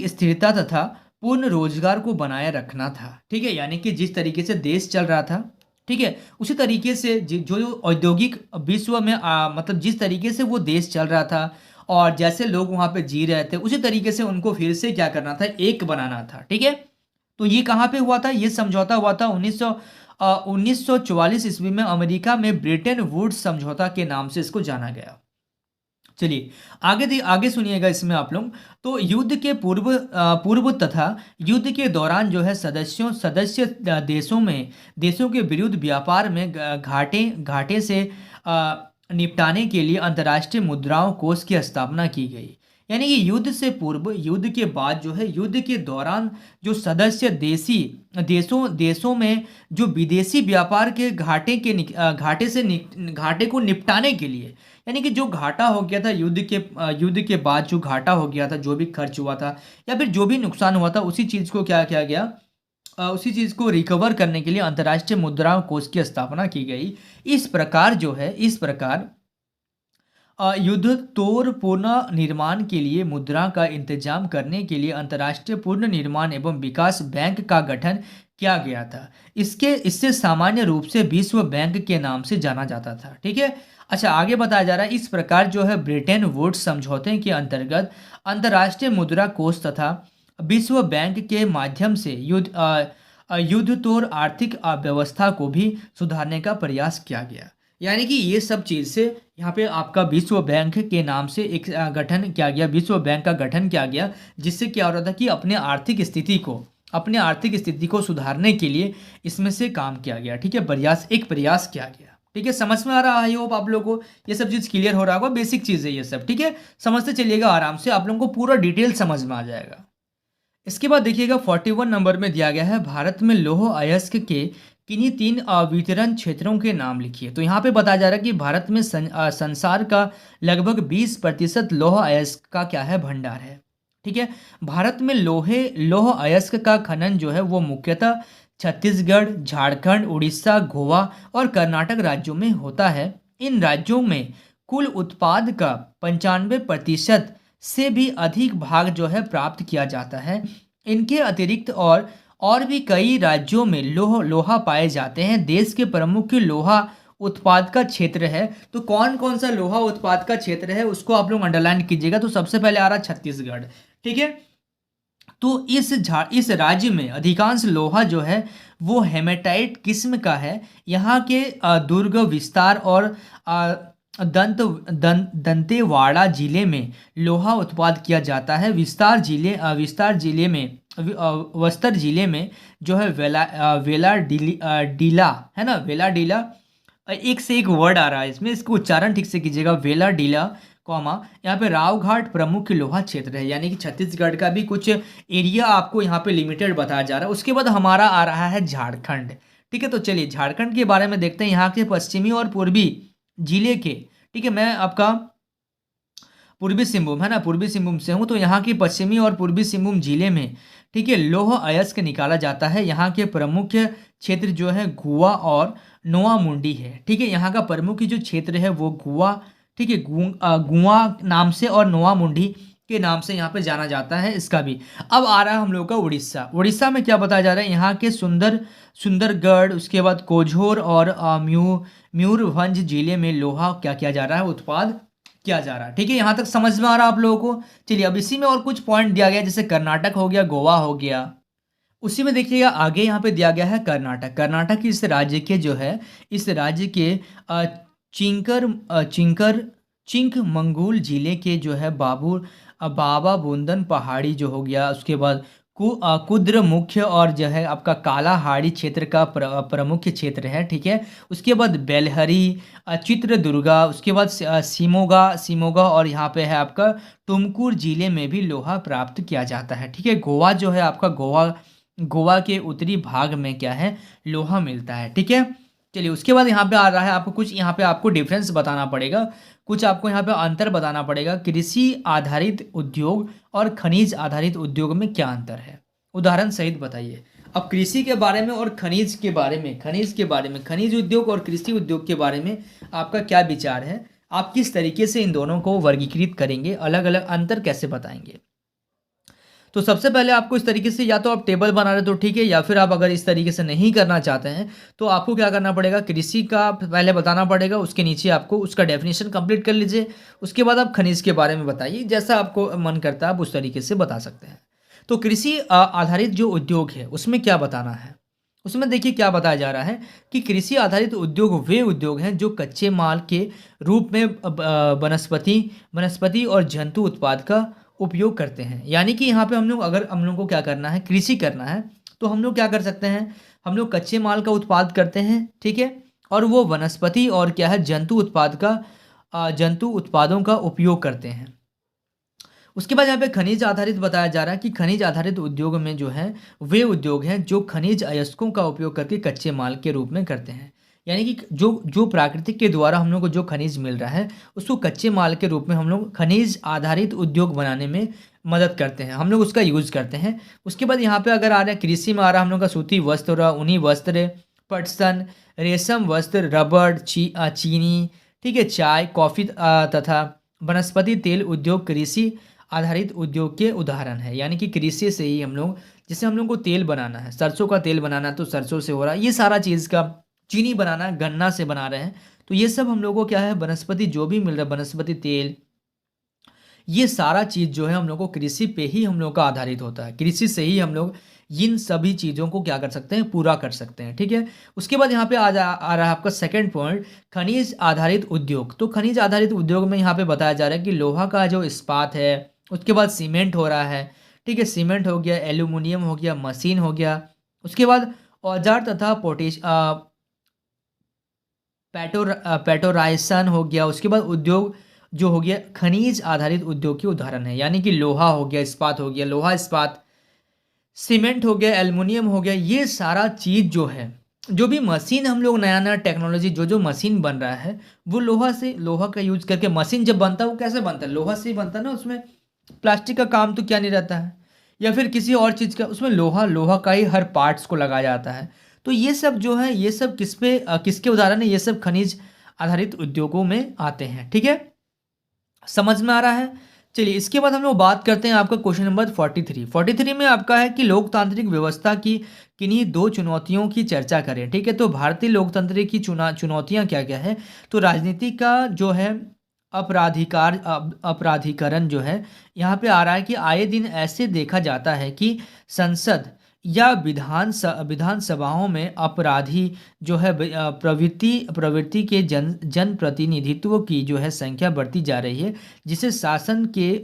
स्थिरता तथा पूर्ण रोजगार को बनाए रखना था, ठीक है। यानी कि जिस तरीके से देश चल रहा था, ठीक है, उसी तरीके से जो औद्योगिक विश्व में मतलब जिस तरीके से वो देश चल रहा था और जैसे लोग वहाँ पे जी रहे थे, उसी तरीके से उनको फिर से क्या करना था, एक बनाना था, ठीक है। तो ये कहाँ पे हुआ था, ये समझौता हुआ था 1944 ईस्वी में अमेरिका में ब्रिटेन वुड्स समझौता के नाम से इसको जाना गया। चलिए आगे सुनिएगा इसमें आप लोग। तो युद्ध के पूर्व तथा युद्ध के दौरान जो है सदस्य देशों के विरुद्ध व्यापार में घाटे से निपटाने के लिए अंतर्राष्ट्रीय मुद्राओं कोष की स्थापना की गई। यानी कि युद्ध से पूर्व, युद्ध के बाद जो है, युद्ध के दौरान जो सदस्य देशों में जो विदेशी व्यापार के घाटे को निपटाने के लिए, यानी कि जो घाटा हो गया था युद्ध के बाद, जो घाटा हो गया था, जो भी खर्च हुआ था या फिर जो भी नुकसान हुआ था, उसी चीज़ को क्या किया गया, उसी चीज़ को रिकवर करने के लिए अंतर्राष्ट्रीय मुद्रा कोष की स्थापना की गई। इस प्रकार युद्धोत्तर पुनर्निर्माण के लिए मुद्रा का इंतजाम करने के लिए अंतर्राष्ट्रीय पुनर्निर्माण एवं विकास बैंक का गठन किया गया था। इससे सामान्य रूप से विश्व बैंक के नाम से जाना जाता था, ठीक है। अच्छा, आगे बताया जा रहा है, इस प्रकार जो है ब्रिटेन वुड्स समझौते के अंतर्गत अंतर्राष्ट्रीय मुद्रा कोष तथा विश्व बैंक के माध्यम से युद्धोत्तर आर्थिक व्यवस्था को भी सुधारने का प्रयास किया गया। यानी कि ये सब चीज़ से यहाँ पे आपका विश्व बैंक के नाम से एक गठन किया गया, विश्व बैंक का गठन किया गया, जिससे क्या हो रहा था कि अपने आर्थिक स्थिति को सुधारने के लिए इसमें से काम किया गया, ठीक है, प्रयास किया गया, ठीक है। समझ में आ रहा है, होप आप लोगों को ये सब चीज़ क्लियर हो रहा होगा, बेसिक चीज़ है ये सब, ठीक है। समझते चलिएगा आराम से, आप लोगों को पूरा डिटेल समझ में आ जाएगा। इसके बाद देखिएगा 41 नंबर में दिया गया है, भारत में लौह अयस्क के किन्हीं 3 वितरण क्षेत्रों के नाम लिखिए। तो यहाँ पे बताया जा रहा है कि भारत में संसार का लगभग 20% लौह अयस्क का क्या है, भंडार है, ठीक है। भारत में लौह अयस्क का खनन जो है वो मुख्यतः छत्तीसगढ़, झारखंड, उड़ीसा, गोवा और कर्नाटक राज्यों में होता है। इन राज्यों में कुल उत्पाद का 95% से भी अधिक भाग जो है प्राप्त किया जाता है। इनके अतिरिक्त और भी कई राज्यों में लोहा पाए जाते हैं। देश के प्रमुख लोहा उत्पाद का क्षेत्र है, तो कौन कौन सा लोहा उत्पाद का क्षेत्र है उसको आप लोग अंडरलाइन कीजिएगा। तो सबसे पहले आ रहा छत्तीसगढ़, ठीक है। तो इस राज्य में अधिकांश लोहा जो है वो हेमेटाइट किस्म का है। यहाँ के दुर्ग, विस्तार और दंतेवाड़ा जिले में लोहा उत्पाद किया जाता है। बस्तर जिले में जो है वेलाडीला है ना, वेलाडीला, एक से एक वर्ड आ रहा है इसमें, इसको उच्चारण ठीक से कीजिएगा, वेलाडीला कॉमा, यहाँ पे रावघाट प्रमुख लोहा क्षेत्र है। यानी कि छत्तीसगढ़ का भी कुछ एरिया आपको यहाँ पे लिमिटेड बताया जा रहा है। उसके बाद हमारा आ रहा है झारखंड, ठीक है। तो चलिए झारखंड के बारे में देखते हैं। यहाँ के पश्चिमी और पूर्वी जिले के, ठीक है, मैं आपका पूर्वी सिंहभूम है ना, पूर्वी सिंहभूम से हूँ, तो यहाँ की पश्चिमी और पूर्वी सिंहभूम जिले में, ठीक है, लौह अयस्क निकाला जाता है। यहाँ के प्रमुख क्षेत्र जो है गुआ और नोआ मुंडी है, ठीक है। यहाँ का प्रमुख जो क्षेत्र है वो गुआ, ठीक है, गुआ नाम से और नोआ मुंडी के नाम से यहाँ पे जाना जाता है इसका भी। अब आ रहा है हम लोग का उड़ीसा में क्या बताया जा रहा है, यहाँ के सुंदरगढ़, उसके बाद कोझोर और मयूरभंज जिले में लोहा क्या किया जा रहा है, उत्पाद किया जा रहा है। ठीक है, यहाँ तक समझ में आ रहा है आप लोगों को? चलिए अब इसी में और कुछ पॉइंट दिया गया है, जैसे कर्नाटक हो गया, गोवा हो गया। उसी में देखिएगा आगे यहाँ पे दिया गया है कर्नाटक। कर्नाटक इस राज्य के जो है, इस राज्य के अ, चिंकमंगलूर जिले के जो है बाबा बुंदन पहाड़ी जो हो गया, उसके बाद कुद्रेमुख और जो है आपका कालाहाड़ी क्षेत्र का प्रमुख क्षेत्र है। ठीक है, उसके बाद बेलहरी, चित्रदुर्गा, उसके बाद सिमोगा और यहाँ पे है आपका तुमकुर जिले में भी लोहा प्राप्त किया जाता है। ठीक है, गोवा जो है आपका, गोवा के उत्तरी भाग में क्या है, लोहा मिलता है। ठीक है, चलिए उसके बाद यहाँ पे आ रहा है आपको कुछ, यहाँ पे आपको डिफरेंस बताना पड़ेगा, कुछ आपको यहाँ पे अंतर बताना पड़ेगा। कृषि आधारित उद्योग और खनिज आधारित उद्योग में क्या अंतर है, उदाहरण सहित बताइए। अब कृषि के बारे में और खनिज के बारे में, खनिज उद्योग और कृषि उद्योग के बारे में आपका क्या विचार है, आप किस तरीके से इन दोनों को वर्गीकृत करेंगे, अलग अलग अंतर कैसे बताएंगे? तो सबसे पहले आपको इस तरीके से, या तो आप टेबल बना रहे तो ठीक है, या फिर आप अगर इस तरीके से नहीं करना चाहते हैं तो आपको क्या करना पड़ेगा, कृषि का पहले बताना पड़ेगा, उसके नीचे आपको उसका डेफिनेशन कंप्लीट कर लीजिए, उसके बाद आप खनिज के बारे में बताइए, जैसा आपको मन करता है आप उस तरीके से बता सकते हैं। तो कृषि आधारित जो उद्योग है उसमें क्या बताना है, उसमें देखिए क्या बताया जा रहा है कि कृषि आधारित उद्योग वे उद्योग हैं जो कच्चे माल के रूप में वनस्पति और जंतु उत्पाद का उपयोग करते हैं। यानी कि यहाँ पे अगर हम लोग को क्या करना है, कृषि करना है, तो हम लोग क्या कर सकते हैं, हम लोग कच्चे माल का उत्पाद करते हैं। ठीक है, और वो वनस्पति और क्या है, जंतु उत्पादों का उपयोग करते हैं। उसके बाद यहाँ पे खनिज आधारित बताया जा रहा है कि खनिज आधारित उद्योग में जो है वे उद्योग हैं जो खनिज अयस्कों का उपयोग करके कच्चे माल के रूप में करते हैं। यानी कि जो जो प्राकृतिक के द्वारा हम लोग को जो खनिज मिल रहा है उसको कच्चे माल के रूप में हम लोग खनिज आधारित उद्योग बनाने में मदद करते हैं, हम लोग उसका यूज करते हैं। उसके बाद यहाँ पे अगर आ रहा है कृषि में, आ रहा है हम लोग का सूती वस्त्र, ऊनी वस्त्र, पटसन, रेशम वस्त्र, रबड़, चीनी, ठीक है, चाय, कॉफी तथा वनस्पति तेल उद्योग कृषि आधारित उद्योग के उदाहरण है। यानी कि कृषि से ही हम लोग, जैसे हम लोग को तेल बनाना है, सरसों का तेल बनाना है तो सरसों से हो रहा है, ये सारा चीज़ का, चीनी बनाना है गन्ना से बना रहे हैं, तो ये सब हम लोगों को क्या है, वनस्पति जो भी मिल रहा है, वनस्पति तेल, ये सारा चीज़ जो है हम लोग को कृषि पे ही हम लोग का आधारित होता है। कृषि से ही हम लोग इन सभी चीज़ों को क्या कर सकते हैं, पूरा कर सकते हैं। ठीक है, उसके बाद यहाँ पे आ रहा है आपका सेकंड पॉइंट, खनिज आधारित उद्योग। तो खनिज आधारित उद्योग में यहाँ पे बताया जा रहा है कि लोहा का जो इस्पात है, उसके बाद सीमेंट हो रहा है। ठीक है, सीमेंट हो गया, एल्यूमिनियम हो गया, मशीन हो गया, उसके बाद औजार तथा पेट्रोराइसन हो गया। उसके बाद उद्योग जो हो गया खनिज आधारित उद्योग के उदाहरण है। यानी कि लोहा हो गया, इस्पात हो गया, लोहा इस्पात, सीमेंट हो गया, एल्युमिनियम हो गया, ये सारा चीज़ जो है, जो भी मशीन हम लोग नया नया टेक्नोलॉजी जो मशीन बन रहा है वो लोहा का यूज करके मशीन जब बनता है वो कैसे बनता है, लोहा से ही बनता है ना। उसमें प्लास्टिक का काम तो क्या नहीं रहता है, या फिर किसी और चीज़ का, उसमें लोहा का ही हर पार्ट्स को लगाया जाता है। तो ये सब जो है, ये सब किसके उदाहरण है, ये सब खनिज आधारित उद्योगों में आते हैं। ठीक है, समझ में आ रहा है? चलिए इसके बाद हम लोग बात करते हैं आपका क्वेश्चन नंबर 43 में आपका है कि लोकतांत्रिक व्यवस्था की किन्हीं दो चुनौतियों की चर्चा करें। ठीक है, तो भारतीय लोकतंत्र की चुनौतियां क्या क्या है, तो राजनीति का जो है अपराधीकरण जो है, यहाँ पे आ रहा है कि आए दिन ऐसे देखा जाता है कि संसद या विधानसभाओं में अपराधी जो है प्रवृत्ति के जनप्रतिनिधित्व की जो है संख्या बढ़ती जा रही है, जिससे शासन के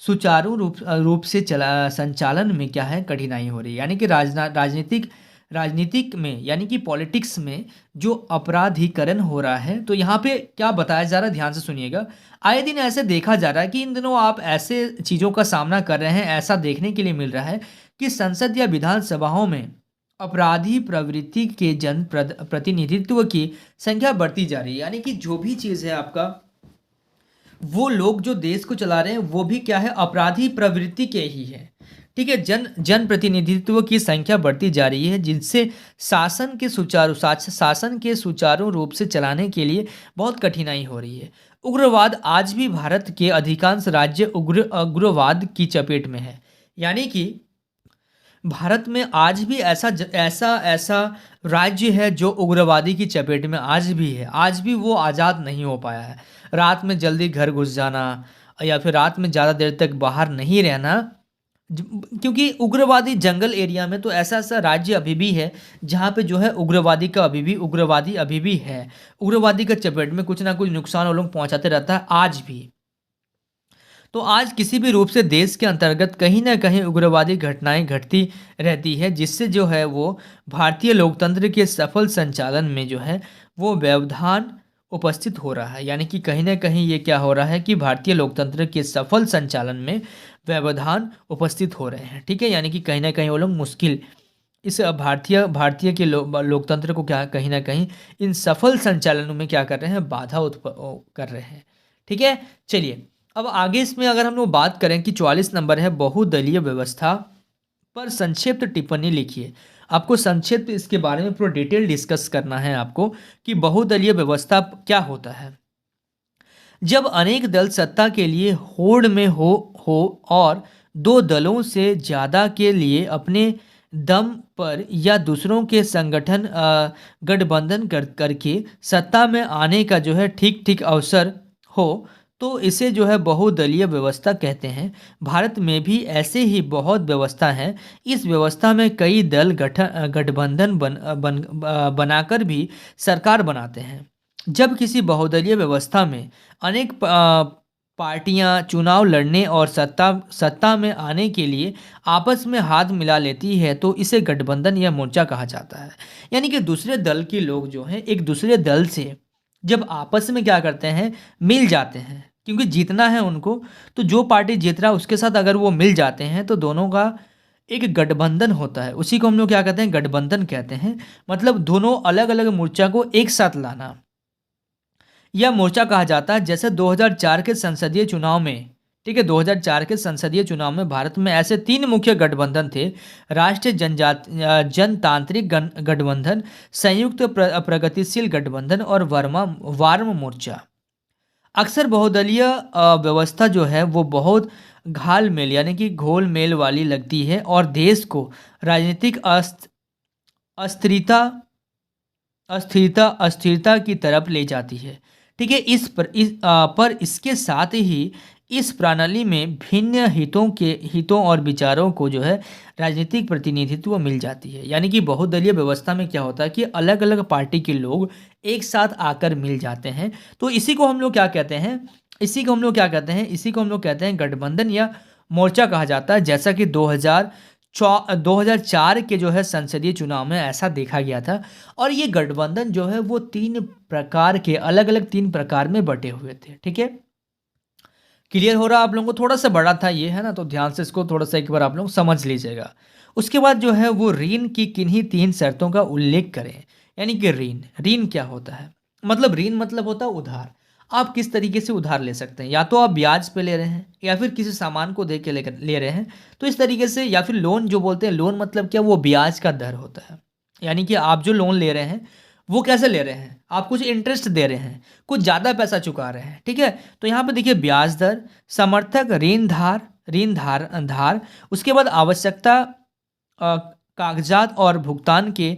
सुचारू रूप से संचालन में क्या है, कठिनाई हो रही है। यानी कि राजनीतिक में, यानी कि पॉलिटिक्स में जो अपराधीकरण हो रहा है, तो यहाँ पे क्या बताया जा रहा है, ध्यान से सुनिएगा। आए दिन ऐसे देखा जा रहा है कि इन दिनों आप ऐसे चीज़ों का सामना कर रहे हैं, ऐसा देखने के लिए मिल रहा है कि संसद या विधानसभाओं में अपराधी प्रवृत्ति के प्रतिनिधित्व की संख्या बढ़ती जा रही है। यानी कि जो भी चीज़ है आपका, वो लोग जो देश को चला रहे हैं वो भी क्या है, अपराधी प्रवृत्ति के ही है। ठीक है, जन प्रतिनिधित्व की संख्या बढ़ती जा रही है, जिनसे शासन के सुचारू रूप से चलाने के लिए बहुत कठिनाई हो रही है। उग्रवाद, आज भी भारत के अधिकांश राज्य उग्रवाद की चपेट में है। यानी कि भारत में आज भी ऐसा राज्य है जो उग्रवादी की चपेट में आज भी है, आज भी वो आज़ाद नहीं हो पाया है। रात में जल्दी घर घुस जाना या फिर रात में ज़्यादा देर तक बाहर नहीं रहना। क्योंकि उग्रवादी जंगल एरिया में तो ऐसा ऐसा राज्य अभी भी है जहाँ पे जो है उग्रवादी अभी भी है। उग्रवादी का चपेट में कुछ ना कुछ नुकसान वो लोग पहुँचाते रहता है आज भी। तो आज किसी भी रूप से देश के अंतर्गत कहीं ना कहीं उग्रवादी घटनाएं घटती रहती है, जिससे जो है वो भारतीय लोकतंत्र के सफल संचालन में जो है वो व्यवधान उपस्थित हो रहा है। यानी कि कहीं ना कहीं ये क्या हो रहा है कि भारतीय लोकतंत्र के सफल संचालन में व्यवधान उपस्थित हो रहे हैं। ठीक है, यानी कि कहीं ना कहीं वो लोग मुश्किल इस भारतीय के लोकतंत्र को क्या कहीं ना कहीं इन सफल संचालनों में क्या कर रहे हैं, बाधा कर रहे हैं। ठीक है, चलिए अब आगे इसमें अगर हम लोग बात करें कि 44 नंबर है बहुदलीय व्यवस्था पर संक्षिप्त टिप्पणी लिखिए। आपको संक्षिप्त इसके बारे में पूरा डिटेल डिस्कस करना है आपको कि बहुदलीय व्यवस्था क्या होता है। जब अनेक दल सत्ता के लिए होड़ में हो और दो दलों से ज़्यादा के लिए अपने दम पर या दूसरों के संगठन गठबंधन करके सत्ता में आने का जो है ठीक ठीक अवसर हो, तो इसे जो है बहुदलीय व्यवस्था कहते हैं। भारत में भी ऐसे ही बहुत व्यवस्था है। इस व्यवस्था में कई दल गठबंधन बनाकर भी सरकार बनाते हैं। जब किसी बहुदलीय व्यवस्था में अनेक पार्टियां चुनाव लड़ने और सत्ता में आने के लिए आपस में हाथ मिला लेती है तो इसे गठबंधन या मोर्चा कहा जाता है। यानी कि दूसरे दल के लोग जो हैं एक दूसरे दल से जब आपस में क्या करते हैं, मिल जाते हैं, क्योंकि जीतना है उनको, तो जो पार्टी जीत रहा है उसके साथ अगर वो मिल जाते हैं तो दोनों का एक गठबंधन होता है। उसी को हम लोग क्या कहते हैं, गठबंधन कहते हैं। मतलब दोनों अलग अलग मोर्चा को एक साथ लाना, यह मोर्चा कहा जाता है। जैसे 2004 के संसदीय चुनाव में, ठीक है, 2004 के संसदीय चुनाव में भारत में ऐसे 3 मुख्य गठबंधन थे: राष्ट्रीय जनतांत्रिक गठबंधन, संयुक्त प्रगतिशील गठबंधन और वार्म मोर्चा। अक्सर बहुदलीय व्यवस्था जो है वो बहुत घालमेल यानी कि घोल मेल वाली लगती है और देश को राजनीतिक अस्थिरता अस्थिरता की तरफ ले जाती है। ठीक है, पर इसके साथ ही इस प्रणाली में भिन्न हितों और विचारों को जो है राजनीतिक प्रतिनिधित्व मिल जाती है। यानी कि बहुदलीय व्यवस्था में क्या होता है कि अलग अलग पार्टी के लोग एक साथ आकर मिल जाते हैं। तो इसी को हम लोग क्या कहते हैं, इसी को हम लोग कहते हैं गठबंधन या मोर्चा कहा जाता है। जैसा कि 2004 के जो है संसदीय चुनाव में ऐसा देखा गया था। और ये गठबंधन जो है वो 3 प्रकार के अलग अलग 3 प्रकार में बटे हुए थे। ठीक है, क्लियर हो रहा आप लोगों को? थोड़ा सा बड़ा था ये, है ना, तो ध्यान से इसको थोड़ा सा एक बार आप लोग समझ लीजिएगा। उसके बाद जो है वो ऋण की किन्हीं 3 शर्तों का उल्लेख करें। यानी कि ऋण क्या होता है, मतलब ऋण मतलब होता है उधार। आप किस तरीके से उधार ले सकते हैं, या तो आप ब्याज पे ले रहे हैं या फिर किसी सामान को दे के ले रहे हैं, तो इस तरीके से। या फिर लोन जो बोलते हैं, लोन मतलब क्या, वो ब्याज का दर होता है। यानी कि आप जो लोन ले रहे हैं वो कैसे ले रहे हैं, आप कुछ इंटरेस्ट दे रहे हैं, कुछ ज़्यादा पैसा चुका रहे हैं। ठीक है, तो यहाँ पे देखिए ब्याज दर, समर्थक, ऋणधार, उसके बाद आवश्यकता, कागजात और भुगतान के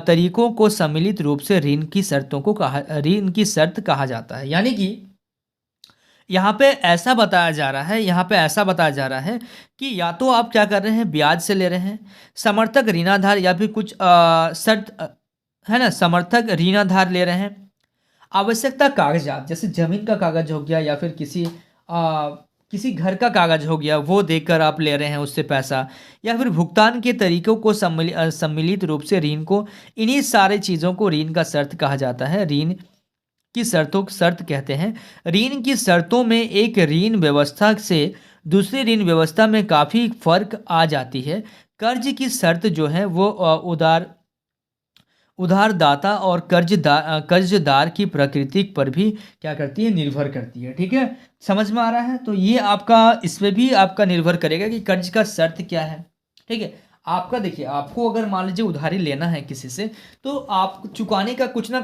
तरीकों को सम्मिलित रूप से ऋण की शर्त कहा जाता है। यानी कि यहाँ पे ऐसा बताया जा रहा है कि या तो आप क्या कर रहे हैं, ब्याज से ले रहे हैं, समर्थक ऋणाधार या फिर कुछ शर्त, है ना, समर्थक ऋणाधार ले रहे हैं, आवश्यकता कागजात जैसे जमीन का कागज हो गया या फिर किसी घर का कागज हो गया, वो देकर आप ले रहे हैं उससे पैसा, या फिर भुगतान के तरीकों को सम्मिलित रूप से ऋण को, इन्हीं सारे चीज़ों को ऋण का शर्त कहा जाता है। ऋण की शर्त कहते हैं। ऋण की शर्तों में एक ऋण व्यवस्था से दूसरी ऋण व्यवस्था में काफ़ी फर्क आ जाती है। कर्ज की शर्त जो है वो उधारदाता और कर्जदार की प्रकृति पर भी क्या करती है, निर्भर करती है। ठीक है, समझ में आ रहा है? तो ये आपका इसमें भी आपका निर्भर करेगा कि कर्ज का शर्त क्या है। ठीक है, आपका देखिए, आपको अगर मान लीजिए उधारी लेना है किसी से, तो आप चुकाने का कुछ ना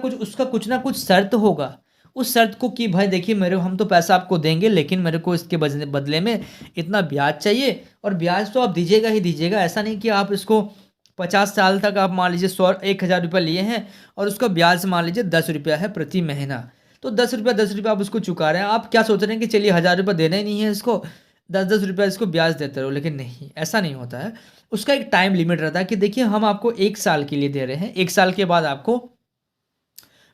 कुछ शर्त होगा। उस शर्त को कि भाई देखिए हम तो पैसा आपको देंगे, लेकिन मेरे को इसके बदले में इतना ब्याज चाहिए, और ब्याज तो आप दीजिएगा ही दीजिएगा। ऐसा नहीं कि आप इसको 50 साल तक आप मान लीजिए 1,000 रुपये लिए हैं और उसका ब्याज मान लीजिए 10 रुपया है प्रति महीना, तो 10 रुपया आप उसको चुका रहे हैं। आप क्या सोच रहे हैं कि चलिए 1000 रुपये देना ही नहीं है इसको, 10 रुपया इसको ब्याज देते रहो, लेकिन नहीं, ऐसा नहीं होता है। उसका एक टाइम लिमिट रहता है कि देखिए हम आपको 1 साल के लिए दे रहे हैं, 1 साल के बाद आपको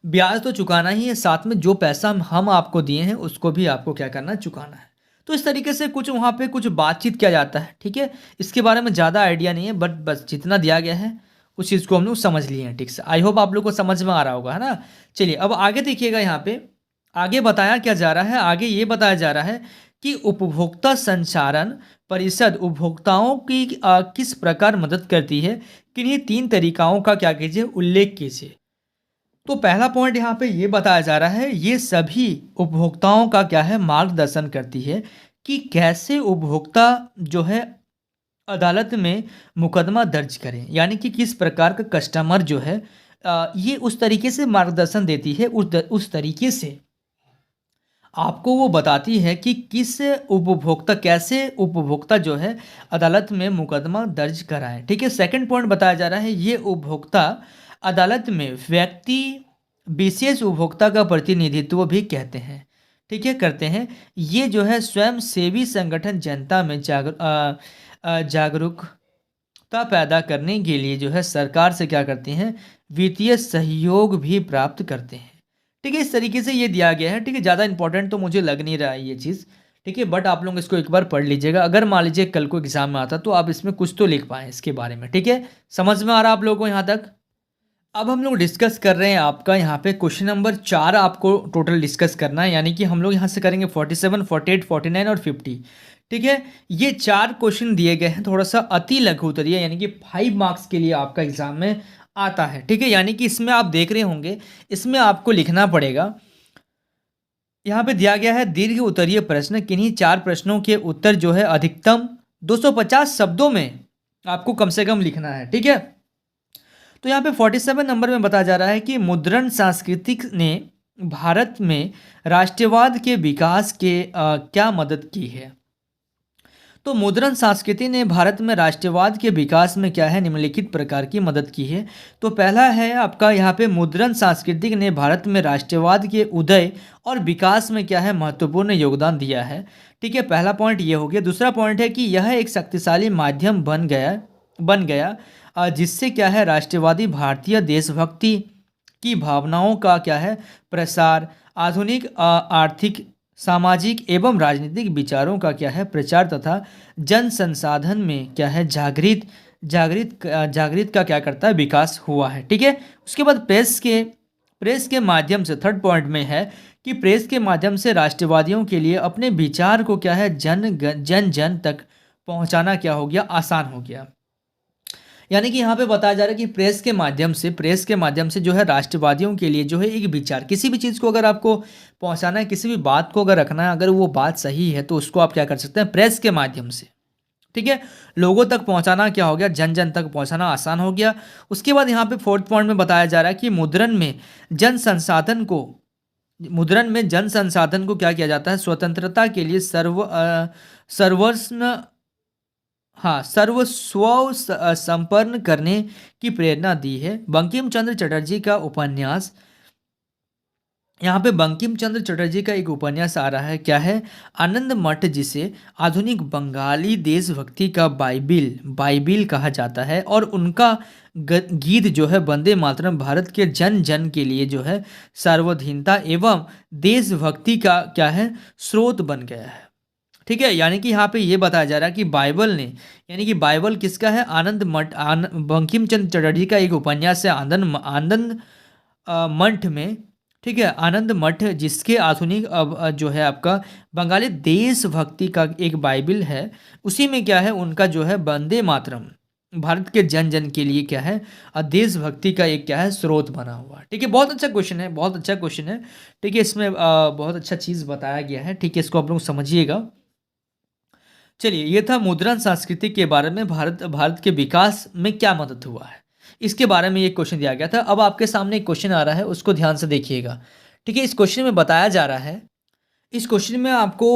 ब्याज तो चुकाना ही है, साथ में जो पैसा हम आपको दिए हैं उसको भी आपको क्या करना है, चुकाना है। तो इस तरीके से कुछ वहाँ पे कुछ बातचीत किया जाता है, ठीक है। इसके बारे में ज़्यादा आइडिया नहीं है, बट बस जितना दिया गया है उस चीज़ को हम लोग समझ लिए हैं, ठीक से। आई होप आप लोग को समझ में आ रहा होगा, है ना। चलिए अब आगे देखिएगा, यहाँ पे आगे बताया क्या जा रहा है, आगे ये बताया जा रहा है कि उपभोक्ता संचारण परिषद उपभोक्ताओं की किस प्रकार मदद करती है, किन्हीं 3 तरीकाओं का क्या कीजिए, उल्लेख कीजिए। तो पहला पॉइंट यहाँ पे ये बताया जा रहा है, ये सभी उपभोक्ताओं का क्या है, मार्गदर्शन करती है कि कैसे उपभोक्ता जो है अदालत में मुकदमा दर्ज करें, यानी कि किस प्रकार का कस्टमर जो है ये उस तरीके से मार्गदर्शन देती है, उस तरीके से आपको वो बताती है कि किस उपभोक्ता कैसे उपभोक्ता जो है अदालत में मुकदमा दर्ज कराएं, ठीक है। सेकंड पॉइंट बताया जा रहा है, ये उपभोक्ता अदालत में व्यक्ति विशेष उपभोक्ता का प्रतिनिधित्व भी कहते हैं, ठीक है, करते हैं। ये जो है स्वयं सेवी संगठन जनता में जागरूकता पैदा करने के लिए जो है सरकार से क्या करते हैं, वित्तीय सहयोग भी प्राप्त करते हैं, ठीक है। इस तरीके से ये दिया गया है, ठीक है। ज़्यादा इंपॉर्टेंट तो मुझे लग नहीं रहा है ये चीज़, ठीक है, बट आप लोग इसको एक बार पढ़ लीजिएगा। अगर मान लीजिए कल को एग्जाम में आता तो आप इसमें कुछ तो लिख पाएँ इसके बारे में, ठीक है। समझ में आ रहा है आप लोगों को यहाँ तक। अब हम लोग डिस्कस कर रहे हैं आपका यहाँ पे क्वेश्चन नंबर 4 आपको टोटल डिस्कस करना है, यानी कि हम लोग यहाँ से करेंगे 47, 48, 49 और 50, ठीक है। ये 4 क्वेश्चन दिए गए हैं, थोड़ा सा अति लघु उत्तरीय, यानी कि 5 मार्क्स के लिए आपका एग्जाम में आता है, ठीक है। यानी कि इसमें आप देख रहे होंगे, इसमें आपको लिखना पड़ेगा, यहाँ पे दिया गया है दीर्घ उत्तरीय प्रश्न, किन्हीं 4 प्रश्नों के उत्तर जो है अधिकतम 250 शब्दों में आपको कम से कम लिखना है, ठीक है। तो यहाँ पे 47 नंबर में बताया जा रहा है कि मुद्रण सांस्कृतिक ने भारत में राष्ट्रवाद के विकास के क्या मदद की है। तो मुद्रण संस्कृति ने भारत में राष्ट्रवाद के विकास में क्या है, निम्नलिखित प्रकार की मदद की है। तो पहला है आपका यहाँ पे मुद्रण सांस्कृतिक ने भारत में राष्ट्रवाद के उदय और विकास में क्या है, महत्वपूर्ण योगदान दिया है, ठीक है। पहला पॉइंट ये हो गया। दूसरा पॉइंट है कि यह एक शक्तिशाली माध्यम बन गया जिससे क्या है, राष्ट्रवादी भारतीय देशभक्ति की भावनाओं का क्या है, प्रसार, आधुनिक आर्थिक सामाजिक एवं राजनीतिक विचारों का क्या है, प्रचार तथा जन संसाधन में क्या है, जागृत का क्या करता है, विकास हुआ है, ठीक है। उसके बाद प्रेस के माध्यम से थर्ड पॉइंट में है कि प्रेस के माध्यम से राष्ट्रवादियों के लिए अपने विचार को क्या है, जन तक पहुंचाना क्या हो गया, आसान हो गया। यानी कि यहाँ पे बताया जा रहा है कि प्रेस के माध्यम से जो है राष्ट्रवादियों के लिए जो है एक विचार, किसी भी चीज़ को अगर आपको पहुँचाना है, किसी भी बात को अगर रखना है, अगर वो बात सही है तो उसको आप क्या कर सकते हैं, प्रेस के माध्यम से, ठीक है, लोगों तक पहुँचाना क्या हो गया, जन तक पहुँचाना आसान हो गया। उसके बाद यहाँ पे फोर्थ पॉइंट में बताया जा रहा है कि मुद्रण में जन संसाधन को क्या किया जाता है, स्वतंत्रता के लिए सर्वस्व संपन्न करने की प्रेरणा दी है। बंकिम चंद्र चटर्जी का उपन्यास, यहाँ पे बंकिम चंद्र चटर्जी का एक उपन्यास आ रहा है, क्या है, आनंद मठ, जिसे आधुनिक बंगाली देशभक्ति का बाइबिल कहा जाता है, और उनका गीत जो है वंदे मातरम भारत के जन के लिए जो है सार्वभौमिकता एवं देशभक्ति का क्या है, स्रोत बन गया है, ठीक है। यानी कि यहाँ पे ये बताया जा रहा है कि बाइबल किसका है, आनंद मठ, बंकिम चंद्र चटर्जी का एक उपन्यास है आनंद मठ में, ठीक है, आनंद मठ, जिसके आधुनिक जो है आपका बंगाली देशभक्ति का एक बाइबिल है, उसी में क्या है, उनका जो है वंदे मातरम भारत के जन के लिए क्या है, देशभक्ति का एक क्या है, स्रोत बना हुआ, ठीक है। बहुत अच्छा क्वेश्चन है, ठीक है। इसमें बहुत अच्छा चीज़ बताया गया है, ठीक है, इसको आप लोग समझिएगा। चलिए, ये था मुद्रण संस्कृति के बारे में, भारत के विकास में क्या मदद हुआ है, इसके बारे में ये क्वेश्चन दिया गया था। अब आपके सामने एक क्वेश्चन आ रहा है, उसको ध्यान से देखिएगा, ठीक है। इस क्वेश्चन में बताया जा रहा है, इस क्वेश्चन में आपको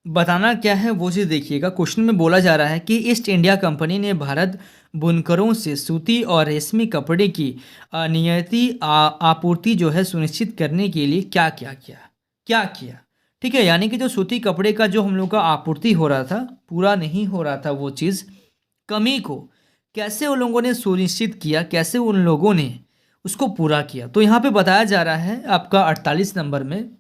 बताना क्या है वो चीज़ देखिएगा। क्वेश्चन में बोला जा रहा है कि ईस्ट इंडिया कंपनी ने भारत बुनकरों से सूती और रेशमी कपड़े की नियति आपूर्ति जो है सुनिश्चित करने के लिए क्या क्या किया, क्या किया। ठीक है, यानी कि जो सूती कपड़े का जो हम लोग का आपूर्ति हो रहा था, पूरा नहीं हो रहा था वो चीज़, कमी को कैसे उन लोगों ने सुनिश्चित किया, कैसे उन लोगों ने उसको पूरा किया। तो यहाँ पे बताया जा रहा है आपका 48 नंबर में,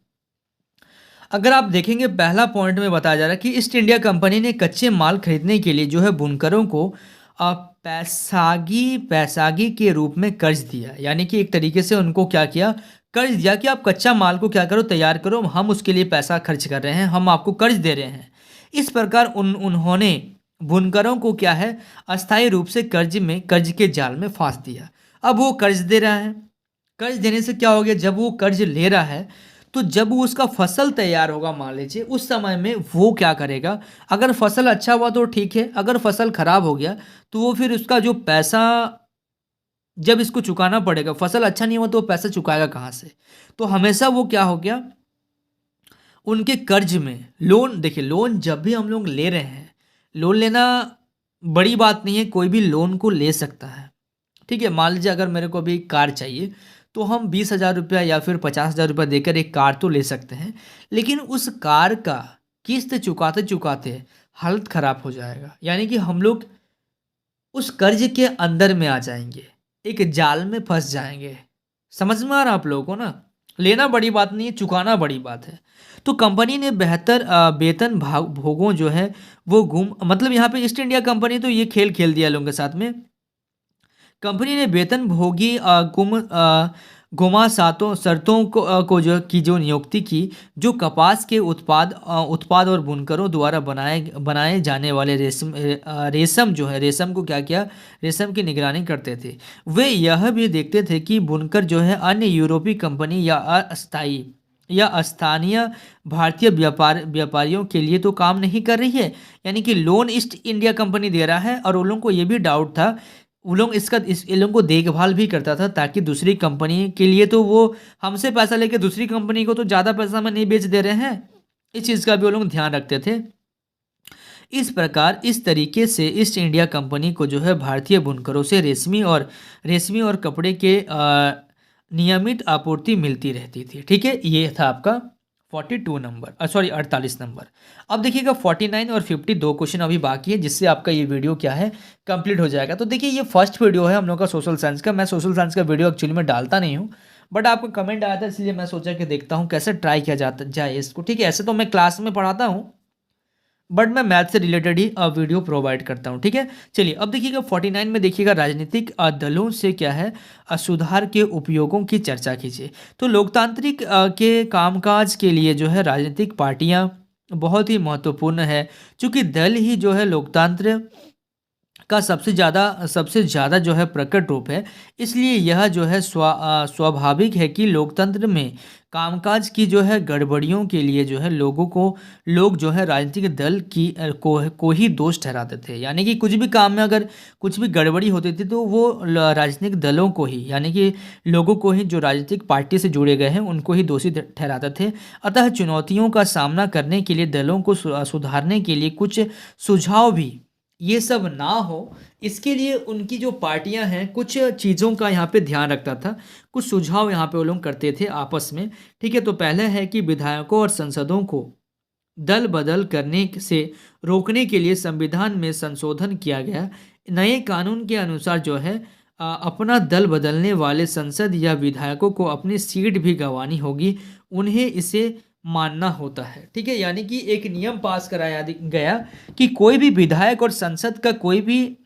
अगर आप देखेंगे पहला पॉइंट में बताया जा रहा है कि ईस्ट इंडिया कंपनी ने कच्चे माल खरीदने के लिए जो है बुनकरों को पैसागी पैसागी के रूप में कर्ज दिया। यानी कि एक तरीके से उनको क्या किया, कर्ज दिया कि आप कच्चा माल को क्या करो, तैयार करो, हम उसके लिए पैसा खर्च कर रहे हैं, हम आपको कर्ज दे रहे हैं। इस प्रकार उन्होंने बुनकरों को क्या है, अस्थायी रूप से कर्ज के जाल में फांस दिया। अब वो कर्ज दे रहा है, कर्ज देने से क्या हो गया, जब वो कर्ज ले रहा है तो जब वो उसका फसल तैयार होगा मान लीजिए, उस समय में वो क्या करेगा, अगर फसल अच्छा हुआ तो ठीक है, अगर फसल खराब हो गया तो वो फिर उसका जो पैसा जब इसको चुकाना पड़ेगा, फसल अच्छा नहीं हुआ तो वो पैसा चुकाएगा कहाँ से। तो हमेशा वो क्या हो गया, उनके कर्ज में लोन, देखिए लोन जब भी हम लोग ले रहे हैं, लोन लेना बड़ी बात नहीं है, कोई भी लोन को ले सकता है। ठीक है, मान लीजिए अगर मेरे को अभी कार चाहिए तो हम 20,000 रुपया या फिर 50,000 रुपया देकर एक कार तो ले सकते हैं, लेकिन उस कार का किस्त चुकाते चुकाते हालत ख़राब हो जाएगा। यानी कि हम लोग उस कर्ज के अंदर में आ जाएंगे, एक जाल में फंस जाएंगे। समझ में आ रहा आप लोगों को ना, लेना बड़ी बात नहीं है, चुकाना बड़ी बात है। तो कंपनी ने बेहतर वेतन भोगों जो है वो गुम, मतलब यहाँ पे ईस्ट इंडिया कंपनी तो ये खेल खेल दिया लोगों के साथ में। कंपनी ने वेतन भोगी गुमा सातों शर्तों को जो नियुक्ति की, जो कपास के उत्पाद और बुनकरों द्वारा बनाए जाने वाले रेशम जो है, रेशम को क्या किया, रेशम की निगरानी करते थे। वे यह भी देखते थे कि बुनकर जो है अन्य यूरोपीय कंपनी या अस्थायी या स्थानीय भारतीय व्यापारियों के लिए तो काम नहीं कर रही है। यानी कि लोन ईस्ट इंडिया कंपनी दे रहा है और उन लोगों को ये भी डाउट था, वो लोग इन लोगों को देखभाल भी करता था ताकि दूसरी कंपनी के लिए तो वो हमसे पैसा लेके दूसरी कंपनी को तो ज़्यादा पैसा में नहीं बेच दे रहे हैं, इस चीज़ का भी वो लोग ध्यान रखते थे। इस प्रकार इस तरीके से ईस्ट इंडिया कंपनी को जो है भारतीय बुनकरों से रेशमी और कपड़े के नियमित आपूर्ति मिलती रहती थी। ठीक है, ये था आपका 42 नंबर, सॉरी 48 नंबर। अब देखिएगा 49 और 50 दो क्वेश्चन अभी बाकी है, जिससे आपका ये वीडियो क्या है, कंप्लीट हो जाएगा। तो देखिए ये फर्स्ट वीडियो है हम लोग का सोशल साइंस का। मैं सोशल साइंस का वीडियो एक्चुअली में डालता नहीं हूँ, बट आपका कमेंट आया था इसलिए मैं सोचा कि देखता हूँ कैसे ट्राई किया जाए इसको। ठीक है, ऐसे तो मैं क्लास में पढ़ाता हूँ, बट मैं मैथ से रिलेटेड ही वीडियो प्रोवाइड करता हूँ। ठीक है, चलिए अब देखिएगा 49 में देखिएगा राजनीतिक दलों से क्या है, सुधार के उपयोगों की चर्चा कीजिए। तो लोकतांत्रिक के कामकाज के लिए जो है राजनीतिक पार्टियां बहुत ही महत्वपूर्ण है, क्योंकि दल ही जो है लोकतंत्र का सबसे ज़्यादा जो है प्रकट रूप है। इसलिए यह जो है स्वाभाविक है कि लोकतंत्र में कामकाज की जो है गड़बड़ियों के लिए जो है लोग जो है राजनीतिक दल को ही दोष ठहराते थे। यानी कि कुछ भी काम में अगर कुछ भी गड़बड़ी होती थी तो वो राजनीतिक दलों को ही, यानी कि लोगों को ही, जो राजनीतिक पार्टी से जुड़े गए हैं उनको ही दोषी ठहराते थे। अतः चुनौतियों का सामना करने के लिए दलों को सुधारने के लिए कुछ सुझाव भी, ये सब ना हो इसके लिए उनकी जो पार्टियां हैं कुछ चीज़ों का यहाँ पे ध्यान रखता था, कुछ सुझाव यहाँ पे वो लोग करते थे आपस में। ठीक है, तो पहले है कि विधायकों और संसदों को दल बदल करने से रोकने के लिए संविधान में संशोधन किया गया। नए कानून के अनुसार जो है अपना दल बदलने वाले संसद या विधायकों को अपनी सीट भी गंवानी होगी, उन्हें इसे मानना होता है। ठीक है, यानी कि एक नियम पास कराया गया कि कोई भी विधायक और संसद का कोई भी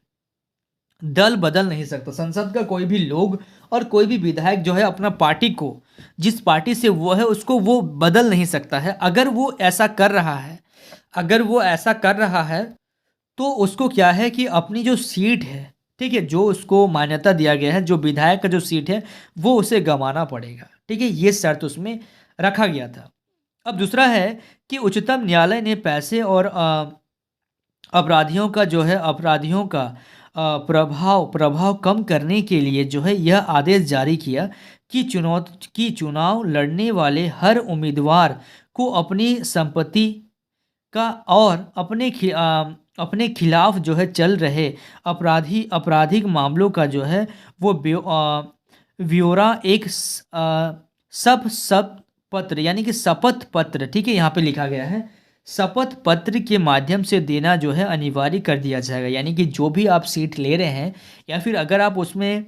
दल बदल नहीं सकता। संसद का कोई भी लोग और कोई भी विधायक जो है अपना पार्टी को, जिस पार्टी से वो है उसको वो बदल नहीं सकता है। अगर वो ऐसा कर रहा है तो उसको क्या है कि अपनी जो सीट है, ठीक है, जो उसको मान्यता दिया गया है, जो विधायक का जो सीट है वो उसे गंवाना पड़ेगा। ठीक है, ये शर्त उसमें रखा गया था। अब दूसरा है कि उच्चतम न्यायालय ने पैसे और अपराधियों का प्रभाव कम करने के लिए जो है यह आदेश जारी किया कि चुनाव लड़ने वाले हर उम्मीदवार को अपनी संपत्ति का और अपने खिलाफ जो है चल रहे आपराधिक मामलों का जो है वो ब्यौरा एक सब पत्र यानी कि शपथ पत्र, ठीक है, यहाँ पे लिखा गया है शपथ पत्र के माध्यम से देना जो है अनिवार्य कर दिया जाएगा। यानी कि जो भी आप सीट ले रहे हैं या फिर अगर आप उसमें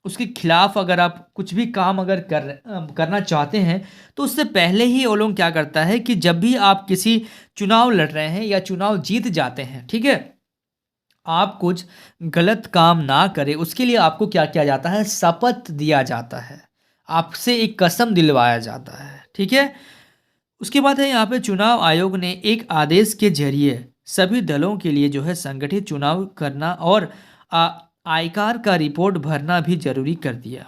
उसके खिलाफ अगर आप कुछ भी काम अगर करना चाहते हैं तो उससे पहले ही वो लोग क्या करता है कि जब भी आप किसी चुनाव लड़ रहे हैं या चुनाव जीत जाते हैं, ठीक है, आप कुछ गलत काम ना करें उसके लिए आपको क्या किया जाता है, शपथ दिया जाता है, आपसे एक कसम दिलवाया जाता है, ठीक है। उसके बाद है यहाँ पे चुनाव आयोग ने एक आदेश के जरिए सभी दलों के लिए जो है संगठित चुनाव करना और आयकर का रिपोर्ट भरना भी जरूरी कर दिया,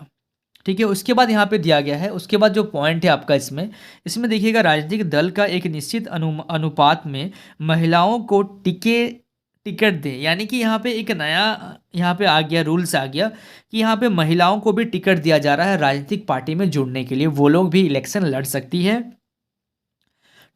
ठीक है। उसके बाद यहाँ पे दिया गया है, उसके बाद जो पॉइंट है आपका इसमें इसमें देखिएगा, राजनीतिक दल का एक निश्चित अनुपात में महिलाओं को टिकट दे। यानी कि यहाँ पे एक नया यहाँ पे आ गया, रूल्स आ गया कि यहाँ पे महिलाओं को भी टिकट दिया जा रहा है राजनीतिक पार्टी में जुड़ने के लिए, वो लोग भी इलेक्शन लड़ सकती है,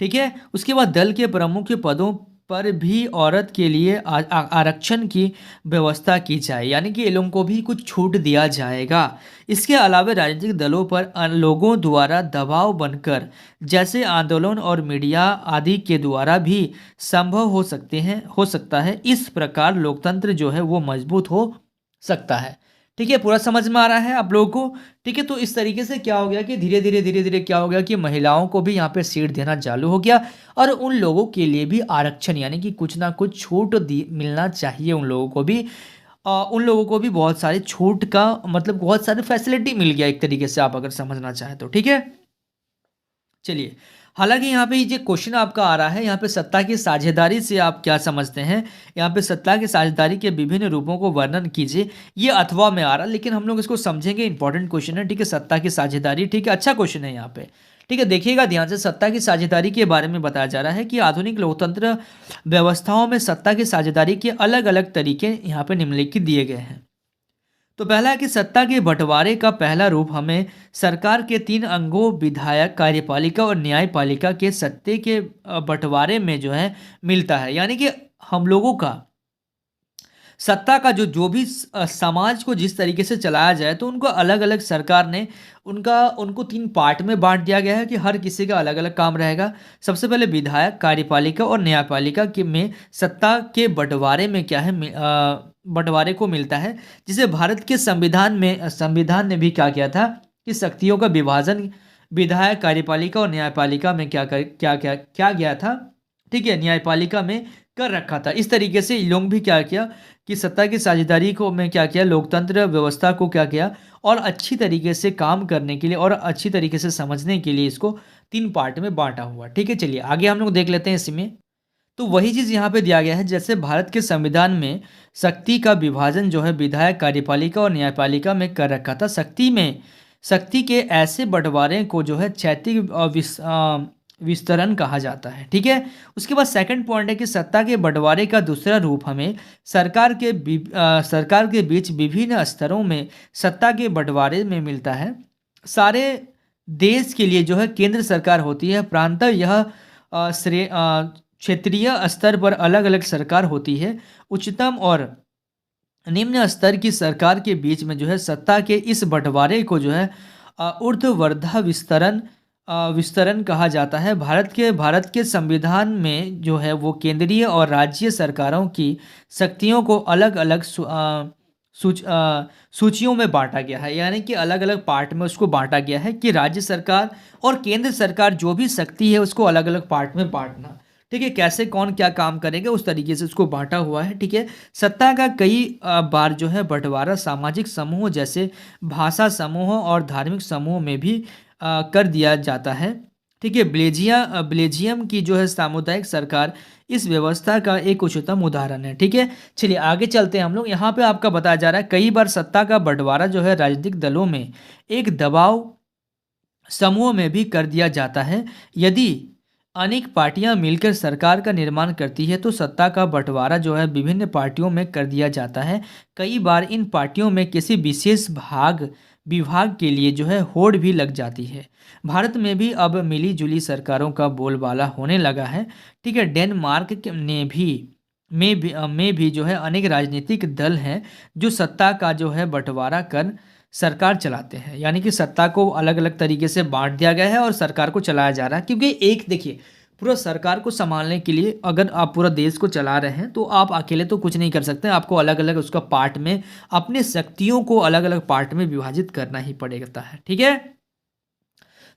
ठीक है। उसके बाद दल के प्रमुख पदों पर भी औरत के लिए आरक्षण की व्यवस्था की जाए, यानी कि इन लोगों को भी कुछ छूट दिया जाएगा। इसके अलावा राजनीतिक दलों पर लोगों द्वारा दबाव बनकर जैसे आंदोलन और मीडिया आदि के द्वारा भी संभव हो सकता है। इस प्रकार लोकतंत्र जो है वो मजबूत हो सकता है, ठीक है। पूरा समझ में आ रहा है आप लोगों को, ठीक है। तो इस तरीके से क्या हो गया कि धीरे धीरे क्या हो गया कि महिलाओं को भी यहाँ पे सीट देना चालू हो गया और उन लोगों के लिए भी आरक्षण यानी कि कुछ ना कुछ छूट मिलना चाहिए उन लोगों को भी। उन लोगों को भी बहुत सारे छूट का मतलब बहुत सारे फैसिलिटी मिल गया एक तरीके से, आप अगर समझना चाहें तो, ठीक है। चलिए, हालांकि यहाँ पे ये क्वेश्चन आपका आ रहा है, यहाँ पे सत्ता की साझेदारी से आप क्या समझते हैं, यहाँ पे सत्ता की साझेदारी के विभिन्न रूपों को वर्णन कीजिए। ये अथवा में आ रहा, लेकिन हम लोग इसको समझेंगे, इंपॉर्टेंट क्वेश्चन है, ठीक है। सत्ता की साझेदारी, ठीक है, अच्छा क्वेश्चन है यहाँ पे, ठीक है। देखिएगा ध्यान से, सत्ता की साझेदारी के बारे में बताया जा रहा है कि आधुनिक लोकतंत्र व्यवस्थाओं में सत्ता की साझेदारी के अलग अलग तरीके यहाँ पे निम्नलिखित दिए गए हैं। तो पहला है कि सत्ता के बंटवारे का पहला रूप हमें सरकार के 3 अंगों विधायक, कार्यपालिका और न्यायपालिका के सत्ते के बंटवारे में जो है मिलता है। यानी कि हम लोगों का सत्ता का जो भी समाज को जिस तरीके से चलाया जाए तो उनको अलग अलग सरकार ने उनको 3 पार्ट में बांट दिया गया है कि हर किसी का अलग अलग काम रहेगा। सबसे पहले विधायक, कार्यपालिका और न्यायपालिका के में सत्ता के बंटवारे में क्या है, बंटवारे को मिलता है, जिसे भारत के संविधान ने भी क्या किया था कि शक्तियों का विभाजन विधायक, कार्यपालिका और न्यायपालिका में क्या गया था, ठीक है, न्यायपालिका में कर रखा था। इस तरीके से इन लोग भी क्या किया कि सत्ता की साझेदारी को में क्या किया, लोकतंत्र व्यवस्था को क्या किया और अच्छी तरीके से काम करने के लिए और अच्छी तरीके से समझने के लिए इसको 3 पार्ट में बांटा हुआ, ठीक है। चलिए आगे हम लोग देख लेते हैं इसमें। तो वही चीज़ यहाँ पे दिया गया है, जैसे भारत के संविधान में शक्ति का विभाजन जो है विधायक, कार्यपालिका और न्यायपालिका में कर रखा था। शक्ति के ऐसे बंटवारे को जो है क्षैतिज विस्तरण कहा जाता है, ठीक है। उसके बाद सेकंड पॉइंट है कि सत्ता के बंटवारे का दूसरा रूप हमें सरकार के बीच विभिन्न स्तरों में सत्ता के बंटवारे में मिलता है। सारे देश के लिए जो है केंद्र सरकार होती है, प्रांतः यह क्षेत्रीय स्तर पर अलग अलग सरकार होती है। उच्चतम और निम्न स्तर की सरकार के बीच में जो है सत्ता के इस बंटवारे को जो है ऊर्ध्ववर्धा विस्तरण कहा जाता है। भारत के संविधान में जो है वो केंद्रीय और राज्य सरकारों की शक्तियों को अलग अलग सूचियों में बांटा गया है, यानी कि अलग अलग पार्ट में उसको बांटा गया है कि राज्य सरकार और केंद्र सरकार जो भी शक्ति है उसको अलग अलग पार्ट में बांटना, ठीक है, कैसे कौन क्या काम करेगा उस तरीके से उसको बांटा हुआ है, ठीक है। सत्ता का कई बार जो है बंटवारा सामाजिक समूह जैसे भाषा समूह और धार्मिक समूह में भी कर दिया जाता है, ठीक है। बेल्जियम की जो है सामुदायिक सरकार इस व्यवस्था का एक उच्चतम उदाहरण है, ठीक है। चलिए आगे चलते हैं हम लोग। यहाँ पे आपका बताया जा रहा है कई बार सत्ता का बंटवारा जो है राजनीतिक दलों में एक दबाव समूह में भी कर दिया जाता है। यदि अनेक पार्टियां मिलकर सरकार का निर्माण करती है तो सत्ता का बंटवारा जो है विभिन्न पार्टियों में कर दिया जाता है। कई बार इन पार्टियों में किसी विशेष भाग विभाग के लिए जो है होड़ भी लग जाती है। भारत में भी अब मिली जुली सरकारों का बोलबाला होने लगा है। ठीक है, डेनमार्क ने भी में भी जो है अनेक राजनीतिक दल हैं जो सत्ता का जो है बंटवारा कर सरकार चलाते हैं, यानी कि सत्ता को अलग अलग तरीके से बांट दिया गया है और सरकार को चलाया जा रहा है। क्योंकि एक देखिए, पूरा सरकार को संभालने के लिए अगर आप पूरा देश को चला रहे हैं तो आप अकेले तो कुछ नहीं कर सकते, आपको अलग अलग उसका पार्ट में अपने शक्तियों को अलग अलग पार्ट में विभाजित करना ही पड़ेगा है। ठीक है,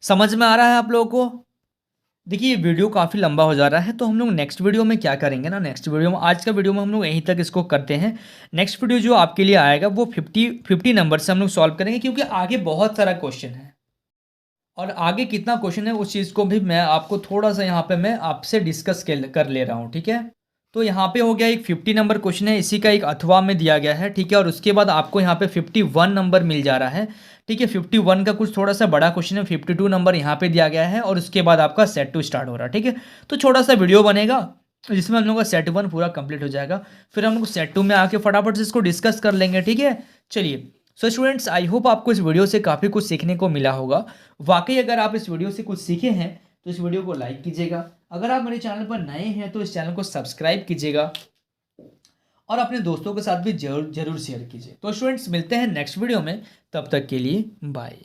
समझ में आ रहा है आप लोगों को? देखिए, ये वीडियो काफ़ी लंबा हो जा रहा है, तो हम लोग नेक्स्ट वीडियो में क्या करेंगे ना, नेक्स्ट वीडियो में, आज का वीडियो में हम लोग यहीं तक इसको करते हैं। नेक्स्ट वीडियो जो आपके लिए आएगा वो 50 नंबर से हम लोग सॉल्व करेंगे, क्योंकि आगे बहुत सारा क्वेश्चन है और आगे कितना क्वेश्चन है उस चीज़ को भी मैं आपको थोड़ा सा यहाँ पे मैं आपसे डिस्कस कर ले रहा हूँ। ठीक है, तो यहाँ पे हो गया एक 50 नंबर क्वेश्चन है, इसी का एक अथवा में दिया गया है। ठीक है, और उसके बाद आपको यहाँ पे 51 नंबर मिल जा रहा है। ठीक है, 51 का कुछ थोड़ा सा बड़ा क्वेश्चन है, 52 नंबर यहाँ पे दिया गया है और उसके बाद आपका सेट 2 स्टार्ट हो रहा है। ठीक है, तो छोटा सा वीडियो बनेगा जिसमें हम लोग का सेट 1 पूरा कंप्लीट हो जाएगा, फिर हम लोग सेट 2 में आके फटाफट से इसको डिस्कस कर लेंगे। ठीक है, चलिए, सो स्टूडेंट्स, आई होप आपको इस वीडियो से काफ़ी कुछ सीखने को मिला होगा। वाकई अगर आप इस वीडियो से कुछ सीखे हैं तो इस वीडियो को लाइक कीजिएगा। अगर आप मेरे चैनल पर नए हैं तो इस चैनल को सब्सक्राइब कीजिएगा और अपने दोस्तों के साथ भी जरूर शेयर कीजिए। तो स्टूडेंट्स, मिलते हैं नेक्स्ट वीडियो में, तब तक के लिए बाय।